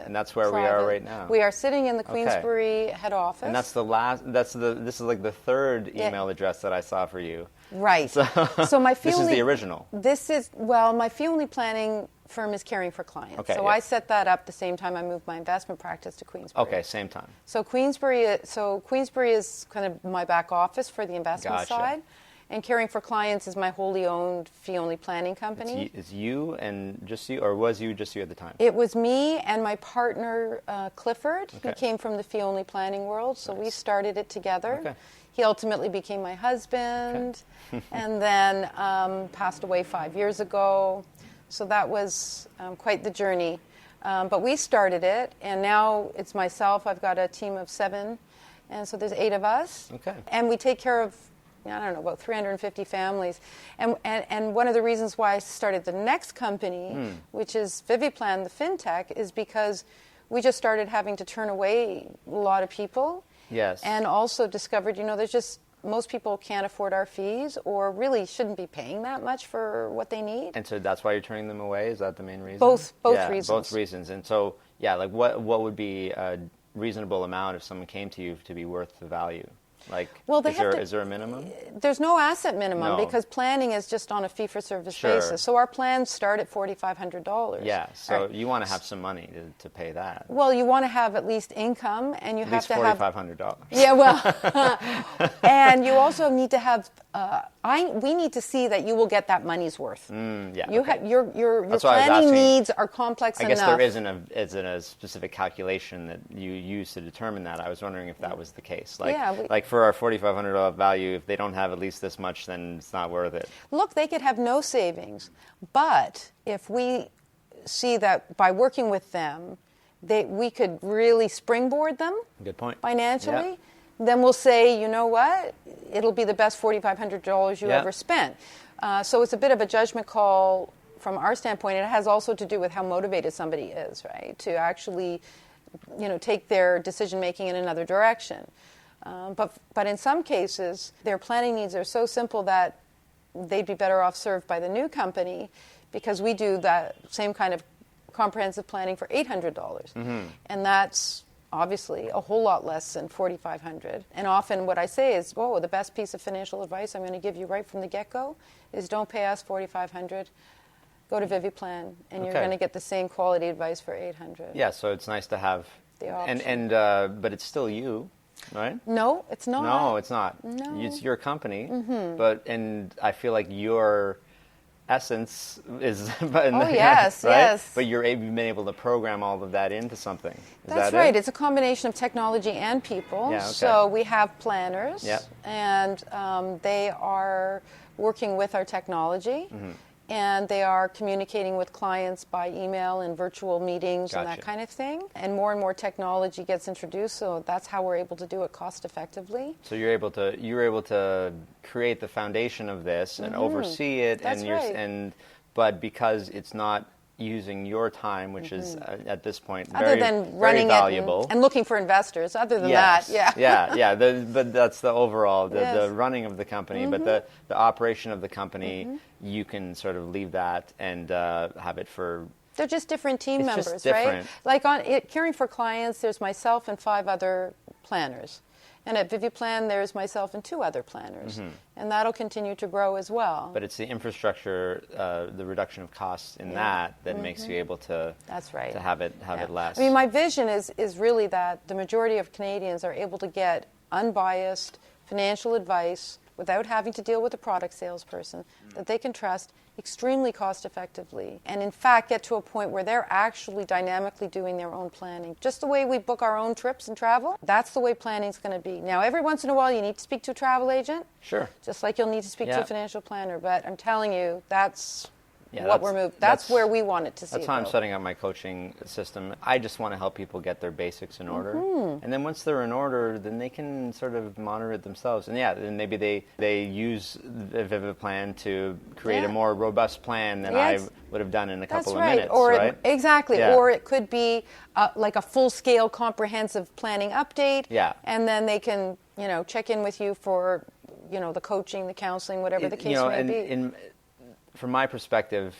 And that's where we are right now. We are sitting in the Queensbury head office. And that's the last. This is like the third email address that I saw for you. Right. So my fee this only, is the original. My fee only planning firm is Caring for Clients. Okay, so yeah. I set that up the same time I moved my investment practice to Queensbury. Okay, same time. So Queensbury is kind of my back office for the investment Gotcha. side, and Caring for Clients is my wholly owned fee only planning company. It's you and just you, or was you just you at the time? It was me and my partner, Clifford. He Okay. came from the fee only planning world, so we started it together. Okay. He ultimately became my husband, and then passed away 5 years ago. So that was quite the journey. But we started it, and now it's myself. I've got a team of 7, and so there's 8 of us. Okay. And we take care of, I don't know, about 350 families. And one of the reasons why I started the next company, which is Viviplan, the fintech, is because we just started having to turn away a lot of people. Yes. And also discovered, there's just, most people can't afford our fees or really shouldn't be paying that much for what they need. And so that's why you're turning them away? Is that the main reason? Both Yeah, reasons. Both reasons. And so, yeah, like what would be a reasonable amount if someone came to you to be worth the value? Like, Well, they is there a minimum? There's no asset minimum No. because planning is just on a fee-for-service Sure. basis. So our plans start at $4,500. Yeah, so Right. you want to have some money to pay that. Well, you want to have at least income, and you At have least to have $4,500. Yeah, well, and you also need to have. We need to see that you will get that money's worth. Yeah, You okay. have your That's why I was planning asking. needs are complex I enough. guess there isn't a specific calculation that you use to determine that. I was wondering if that was the case. Like, Yeah, like for our $4,500 value, if they don't have at least this much, then it's not worth it. Look, they could have no savings, but if we see that by working with them, we could really springboard them Good point. financially. Yeah. Then we'll say, you know what, it'll be the best $4,500 you Yeah. ever spent. So it's a bit of a judgment call from our standpoint. It has also to do with how motivated somebody is, right, to actually, take their decision making in another direction. But in some cases, their planning needs are so simple that they'd be better off served by the new company because we do that same kind of comprehensive planning for $800. And that's obviously a whole lot less than $4,500. And often what I say is, the best piece of financial advice I'm going to give you right from the get-go is don't pay us $4,500. Go to Viviplan, and you're Okay. going to get the same quality advice for $800. Yeah, so it's nice to have The option. and but it's still you, right? No, it's not. No, it's not. No. It's your company, and I feel like your essence is. Yes, right? yes. But you've been able to program all of that into something. Is That's that right. It? It's a combination of technology and people. Yeah, okay. So we have planners, Yep. and they are working with our technology, and they are communicating with clients by email and virtual meetings and that Gotcha. kind of thing. And more technology gets introduced, so that's how we're able to do it cost effectively. So you're able to create the foundation of this and oversee it, That's and right. but because it's not using your time, which is at this point other very, than very running valuable. it and looking for investors. Other than Yes. that, yeah. yeah. But that's the overall, the Yes. running of the company, but the operation of the company, you can sort of leave that and have it for. They're just different team It's members, just different. right? Like caring for clients, there's myself and 5 other planners. And at Viviplan, there's myself and 2 other planners. And that'll continue to grow as well. But it's the infrastructure, the reduction of costs in that makes you able to. That's right. To have it last. I mean, my vision is really that the majority of Canadians are able to get unbiased financial advice without having to deal with a product salesperson that they can trust extremely cost effectively, and in fact get to a point where they're actually dynamically doing their own planning. Just the way we book our own trips and travel, that's the way planning's going to be. Now, every once in a while you need to speak to a travel agent. Sure. Just like you'll need to speak to a financial planner, but I'm telling you, that's Yeah, what we're moving. That's where we want it to see. That's how I'm setting up my coaching system. I just want to help people get their basics in order, and then once they're in order, then they can sort of monitor it themselves. And then maybe they use the Viviplan to create a more robust plan than I would have done in a couple of minutes. Or right? Exactly. Yeah. Or it could be like a full-scale comprehensive planning update. Yeah. And then they can check in with you for the coaching, the counseling, whatever the case may be. From my perspective,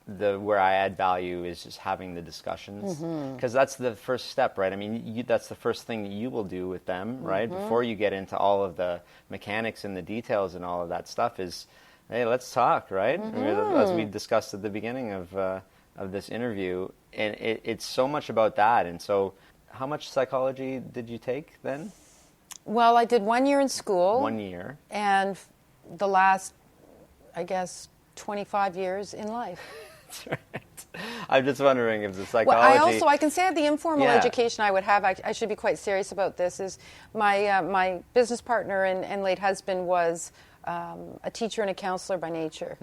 where I add value is just having the discussions, because that's the first step, right? I mean, that's the first thing that you will do with them, right? Before you get into all of the mechanics and the details and all of that stuff is, hey, let's talk, right? I mean, as we discussed at the beginning of this interview, and it's so much about that. And so, how much psychology did you take then? Well, I did 1 year in school. 1 year. And the last, I guess, 25 years in life. That's right. I'm just wondering if the psychology. Well, I can say the informal education I would have. I should be quite serious about this. Is my business partner and late husband was a teacher and a counselor by nature,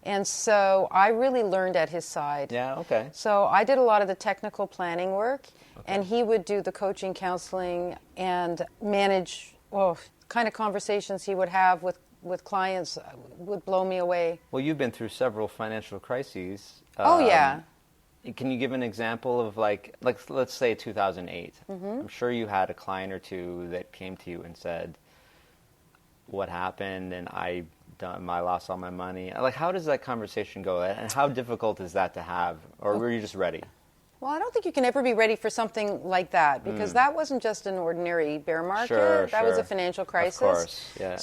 and so I really learned at his side. Yeah. Okay. So I did a lot of the technical planning work, and he would do the coaching, counseling, and manage kind of conversations he would have with clients would blow me away. Well, you've been through several financial crises. Yeah. Can you give an example of like let's say 2008? I'm sure you had a client or two that came to you and said, "What happened?" and I lost all my money. Like, how does that conversation go? And how difficult is that to have? Or were you just ready? Well, I don't think you can ever be ready for something like that, because that wasn't just an ordinary bear market. That was a financial crisis. Of course, yeah.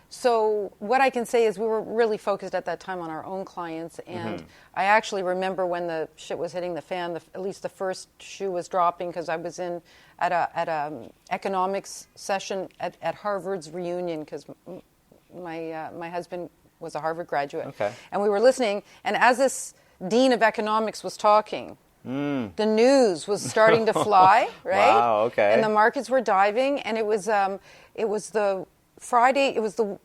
So what I can say is we were really focused at that time on our own clients, and I actually remember when the shit was hitting the fan, at least the first shoe was dropping, because I was at a economics session at Harvard's reunion, because my husband was a Harvard graduate. Okay. And we were listening, and as this dean of economics was talking, the news was starting to fly, right? Wow, okay. And the markets were diving, and it was the Friday, it was the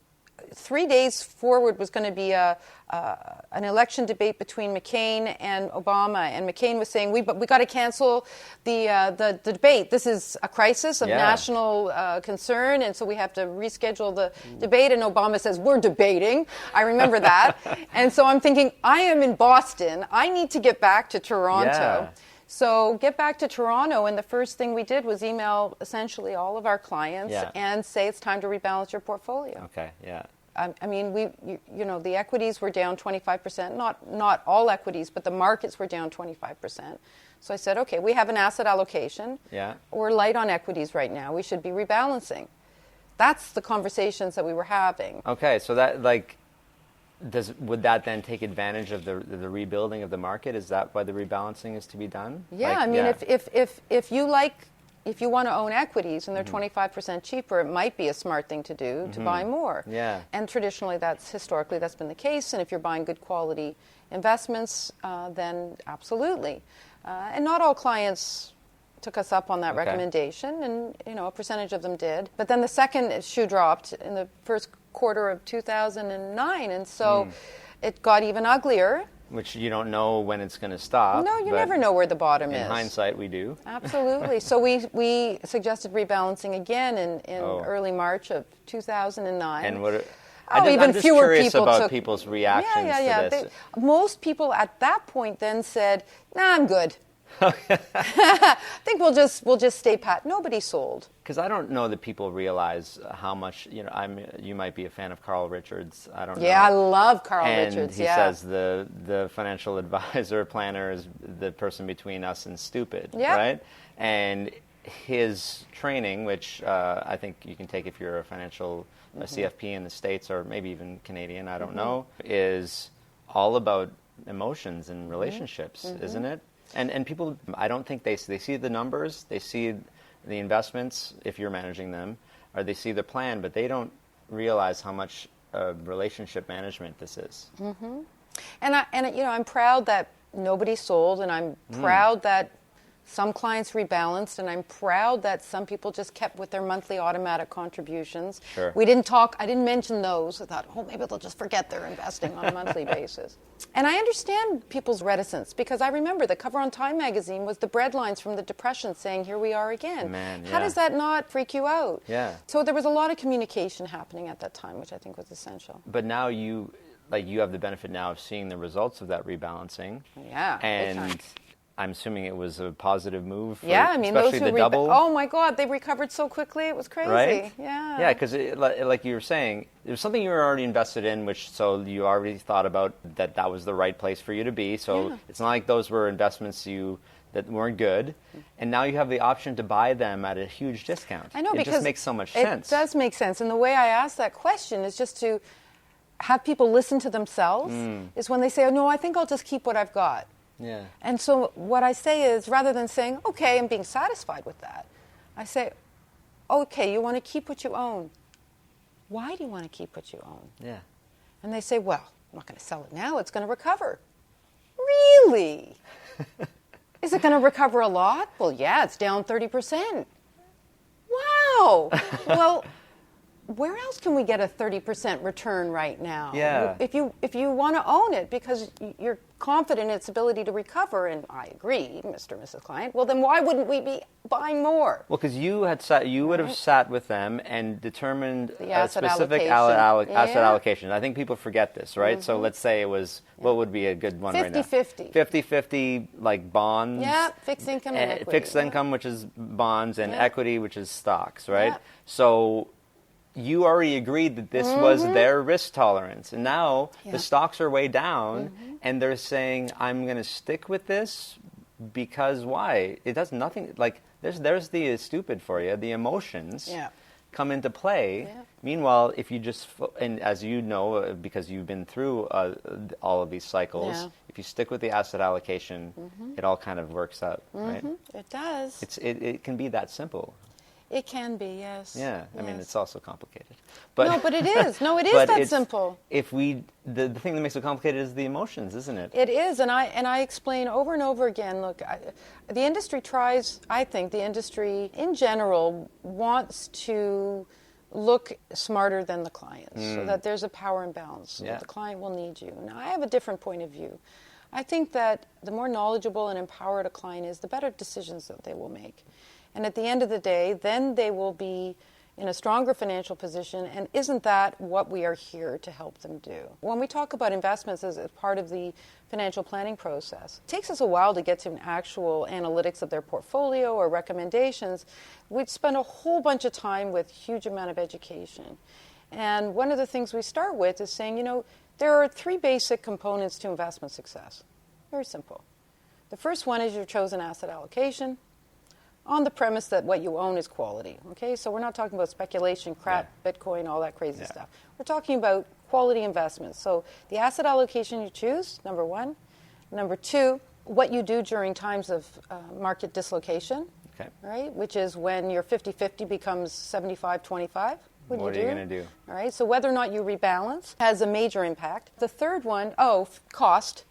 3 days forward was going to be an election debate between McCain and Obama, and McCain was saying we got to cancel the debate. This is a crisis of national concern, and so we have to reschedule the debate. And Obama says we're debating. I remember that, and so I'm thinking I am in Boston. I need to get back to Toronto. Yeah. So get back to Toronto, and the first thing we did was email essentially all of our clients and say it's time to rebalance your portfolio. Okay, yeah. I mean, the equities were down 25%, not all equities, but the markets were down 25%. So I said, okay, we have an asset allocation. Yeah. We're light on equities right now. We should be rebalancing. That's the conversations that we were having. Okay, so that would that then take advantage of the rebuilding of the market? Is that why the rebalancing is to be done? Yeah, if you want to own equities and they're 25% cheaper, it might be a smart thing to do to buy more. Yeah. And traditionally, historically that's been the case. And if you're buying good quality investments, then absolutely. And not all clients took us up on that recommendation, and a percentage of them did. But then the second shoe dropped in the first quarter of 2009, and so it got even uglier. Which you don't know when it's going to stop. No, you never know where the bottom is. In hindsight, we do. Absolutely. So we suggested rebalancing again in early March of 2009. And what? even I'm just fewer curious people about took people's reactions to this. Most people at that point then said, "Nah, I'm good. I think we'll just stay pat." Nobody sold. Because I don't know that people realize how much, you might be a fan of Carl Richards. I don't know. Yeah, I love Carl and Richards. He says the financial advisor planner is the person between us and stupid, right? And his training, which I think you can take if you're a financial CFP in the States or maybe even Canadian, I don't know, is all about emotions and relationships, isn't it? And people, I don't think they see the numbers, they see the investments if you're managing them, or they see the plan, but they don't realize how much relationship management this is. And I'm proud that nobody sold, and I'm proud that some clients rebalanced, and I'm proud that some people just kept with their monthly automatic contributions. Sure. I didn't mention those. I thought, maybe they'll just forget they're investing on a monthly basis. And I understand people's reticence, because I remember the cover on Time magazine was the breadlines from the Depression saying, "Here we are again." Man, How does that not freak you out? Yeah. So there was a lot of communication happening at that time, which I think was essential. But now you have the benefit now of seeing the results of that rebalancing. Yeah. And I'm assuming it was a positive move for, especially those who double. Oh my God, they recovered so quickly. It was crazy. Right? Yeah. Yeah, because like you were saying, it was something you were already invested in, so you already thought about that was the right place for you to be. So it's not like those were investments that weren't good, and now you have the option to buy them at a huge discount. I know, it because just makes so much sense. It does make sense, and the way I ask that question is just to have people listen to themselves. Is when they say, "Oh no, I think I'll just keep what I've got." Yeah. And so what I say is, rather than saying, "Okay, I'm being satisfied with that," I say, "Okay, you want to keep what you own. Why do you want to keep what you own?" Yeah. And they say, "Well, I'm not going to sell it now. It's going to recover." Really? Is it going to recover a lot? Well, yeah, it's down 30%. Wow. Well, where else can we get a 30% return right now? Yeah. If you want to own it because you're confident in its ability to recover, and I agree, Mr. and Mrs. Client, well then why wouldn't we be buying more? Well, because you would have sat with them and determined The a asset specific allocation. asset allocation. I think people forget this, right? So let's say it was, what would be a good one right now? 50-50. 50-50, like bonds. Yeah, fixed income and equity. Fixed income, which is bonds, and equity, which is stocks, right? Yeah. So you already agreed that this was their risk tolerance. And now the stocks are way down, and they're saying, I'm going to stick with this because why? It does nothing. Like, there's the stupid for you. The emotions come into play. Yeah. Meanwhile, if you just, and as you know, because you've been through all of these cycles, if you stick with the asset allocation, it all kind of works out, right? It does. It can be that simple. It can be, yes. Yeah, I mean, Yes. it's also complicated. No, but it is. No, it is but that simple. The thing that makes it complicated is the emotions, isn't it? It is, and I explain over and over again, look, the industry tries, I think the industry in general wants to look smarter than the client, so that there's a power imbalance, so that the client will need you. Now, I have a different point of view. I think that the more knowledgeable and empowered a client is, the better decisions that they will make. And at the end of the day, then they will be in a stronger financial position, and isn't that what we are here to help them do? When we talk about investments as part of the financial planning process, it takes us a while to get to an actual analytics of their portfolio or recommendations. We'd spend a whole bunch of time with huge amount of education. And one of the things we start with is saying, there are 3 basic components to investment success. Very simple. The first one is your chosen asset allocation, on the premise that what you own is quality. Okay, so we're not talking about speculation, crap, Bitcoin, all that crazy stuff. We're talking about quality investments. So the asset allocation you choose, number 1. Number 2, what you do during times of market dislocation, right? Which is when your 50-50 becomes 75-25. What are you going to do? All right, so whether or not you rebalance has a major impact. The third one, cost.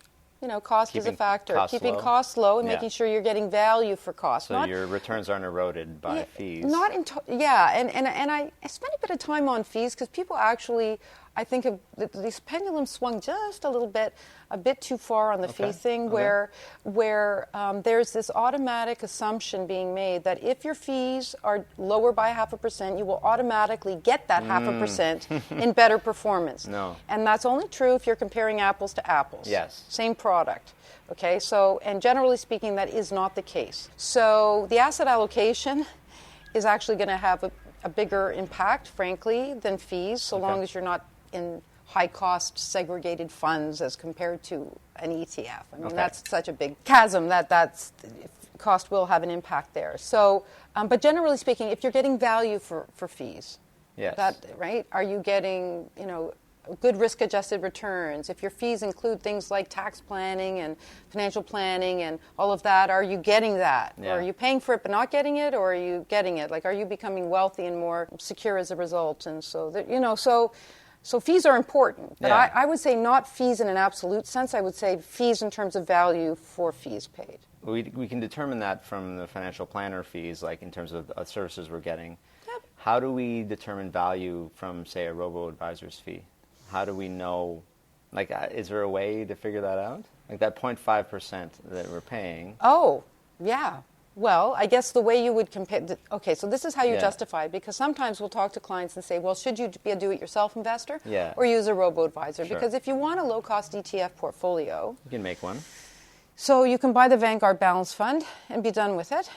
Cost is a factor. Keeping costs low and making sure you're getting value for cost. So your returns aren't eroded by fees. And I spent a bit of time on fees because people actually I think this pendulum swung just a bit too far on the fee thing, where there's this automatic assumption being made that if your fees are lower by 0.5%, you will automatically get that 0.5% in better performance. No. And that's only true if you're comparing apples to apples. Yes. Same product. Okay, so, and generally speaking, that is not the case. So the asset allocation is actually going to have a bigger impact, frankly, than fees, so long as you're not in high-cost segregated funds as compared to an ETF. I mean, that's such a big chasm that's cost will have an impact there. So, but generally speaking, if you're getting value for fees, right? Are you getting, good risk-adjusted returns? If your fees include things like tax planning and financial planning and all of that, are you getting that? Yeah. Or are you paying for it but not getting it, or are you getting it? Like, are you becoming wealthy and more secure as a result? And so, so fees are important. But I would say not fees in an absolute sense. I would say fees in terms of value for fees paid. We can determine that from the financial planner fees, like in terms of services we're getting. Yep. How do we determine value from, say, a robo-advisor's fee? How do we know, like, is there a way to figure that out? Like that 0.5% that we're paying. Oh, yeah. Well, I guess the way you would compare, so this is how you justify it, because sometimes we'll talk to clients and say, well, should you be a do-it-yourself investor or use a robo-advisor? Sure. Because if you want a low-cost ETF portfolio, You can make one. so you can buy the Vanguard Balanced Fund and be done with it.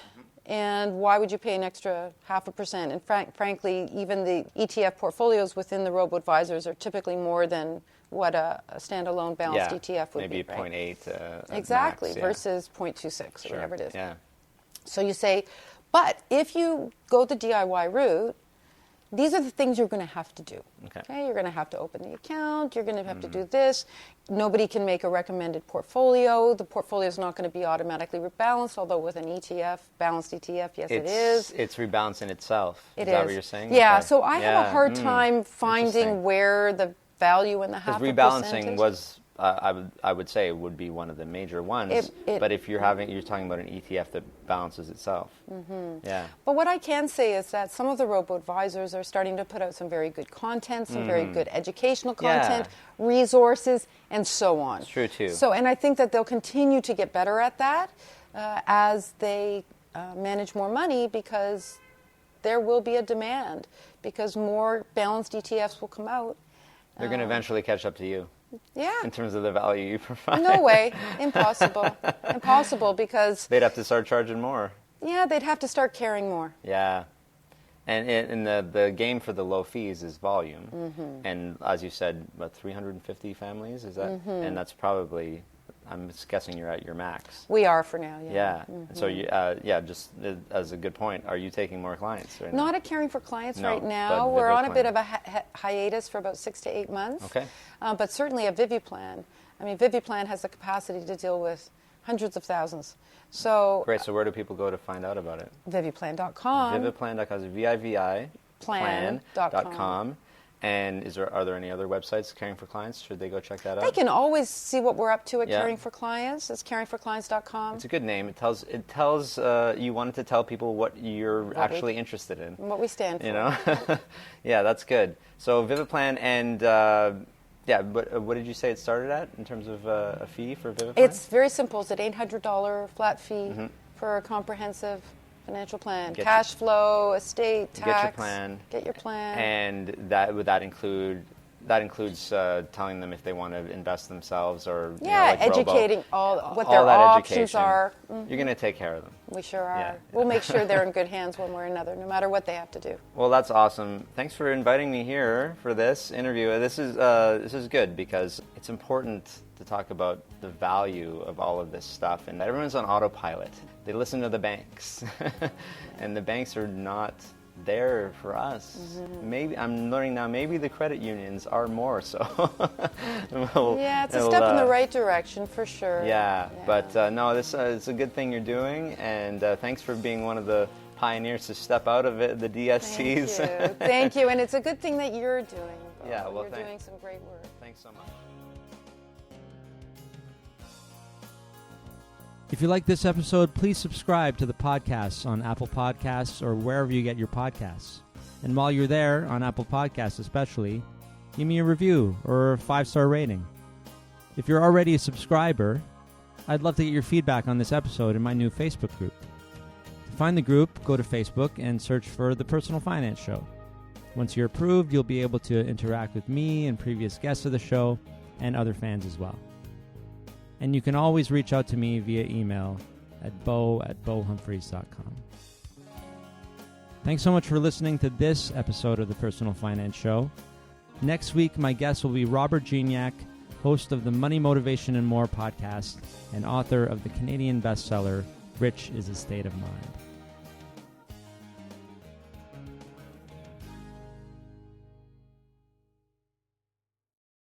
And why would you pay an extra 0.5%? And frankly, even the ETF portfolios within the robo-advisors are typically more than what a standalone balanced ETF would maybe be. Maybe 0.8 exactly, max, versus 0.26 or whatever it is. Yeah. So you say, but if you go the DIY route, these are the things you're going to have to do. Okay? You're going to have to open the account. You're going to have to do this. Nobody can make a recommended portfolio. The portfolio is not going to be automatically rebalanced, although with an ETF, balanced ETF, yes, it is. It's rebalancing itself. Is that what you're saying? Yeah, Okay. so I have a hard time finding where the value in the 0.5% Because rebalancing was, I would say, would be one of the major ones. But if you're talking about an ETF that balances itself. Yeah. But what I can say is that some of the robo-advisors are starting to put out some very good content, some very good educational content, resources, and so on. It's true, too. So, and I think that they'll continue to get better at that as they manage more money, because there will be a demand, because more balanced ETFs will come out. They're going to eventually catch up to you. Yeah. In terms of the value you provide. No way. Impossible. Impossible, because they'd have to start charging more. Yeah, they'd have to start caring more. Yeah. And the game for the low fees is volume. And as you said, about 350 families, is that? And that's probably, I'm guessing you're at your max. We are for now, Yeah. So, just as a good point, are you taking more clients right now? Not at Caring for Clients No, right now. but We're on a Viviplan. bit of a hiatus for about 6 to 8 months. Okay. But certainly at Viviplan. I mean, Viviplan has the capacity to deal with hundreds of thousands. So Great. So where do people go to find out about it? Viviplan.com. Viviplan.com. VIVI plan.com. And are there any other websites, Caring for Clients? Should they go check that out? They can always see what we're up to at Yeah. Caring for Clients. It's caringforclients.com. It's a good name. It tells you wanted to tell people what you're actually interested in. What we stand for. You know? Yeah, that's good. So Viviplan and what did you say it started at in terms of a fee for Viviplan? It's very simple. It's an $800 flat fee for a comprehensive financial plan. Cash flow, estate, tax. Get your plan. Get your plan. And would that includes telling them if they want to invest themselves or educating what their all that options education. are. You're going to take care of them. We sure are. Yeah. We'll make sure they're in good hands one way or another, no matter what they have to do. Well, that's awesome. Thanks for inviting me here for this interview. This is good because it's important to talk about the value of all of this stuff. And everyone's on autopilot. They listen to the banks, and the banks are not there for us. Maybe I'm learning now. Maybe the credit unions are more so. It's a step in the right direction for sure. Yeah. But no, this it's a good thing you're doing, and thanks for being one of the pioneers to step out of it, the DSCs. Thank you. Thank you, and it's a good thing that you're doing. Bo. Yeah, well, you're doing some great work. Thanks so much. If you like this episode, please subscribe to the podcast on Apple Podcasts or wherever you get your podcasts. And while you're there, on Apple Podcasts especially, give me a review or a 5-star rating. If you're already a subscriber, I'd love to get your feedback on this episode in my new Facebook group. To find the group, go to Facebook and search for The Personal Finance Show. Once you're approved, you'll be able to interact with me and previous guests of the show and other fans as well. And you can always reach out to me via email at bo@bohumphreys.com. Thanks so much for listening to this episode of The Personal Finance Show. Next week, my guest will be Robert Gignac, host of the Money, Motivation, and More podcast and author of the Canadian bestseller, Rich is a State of Mind.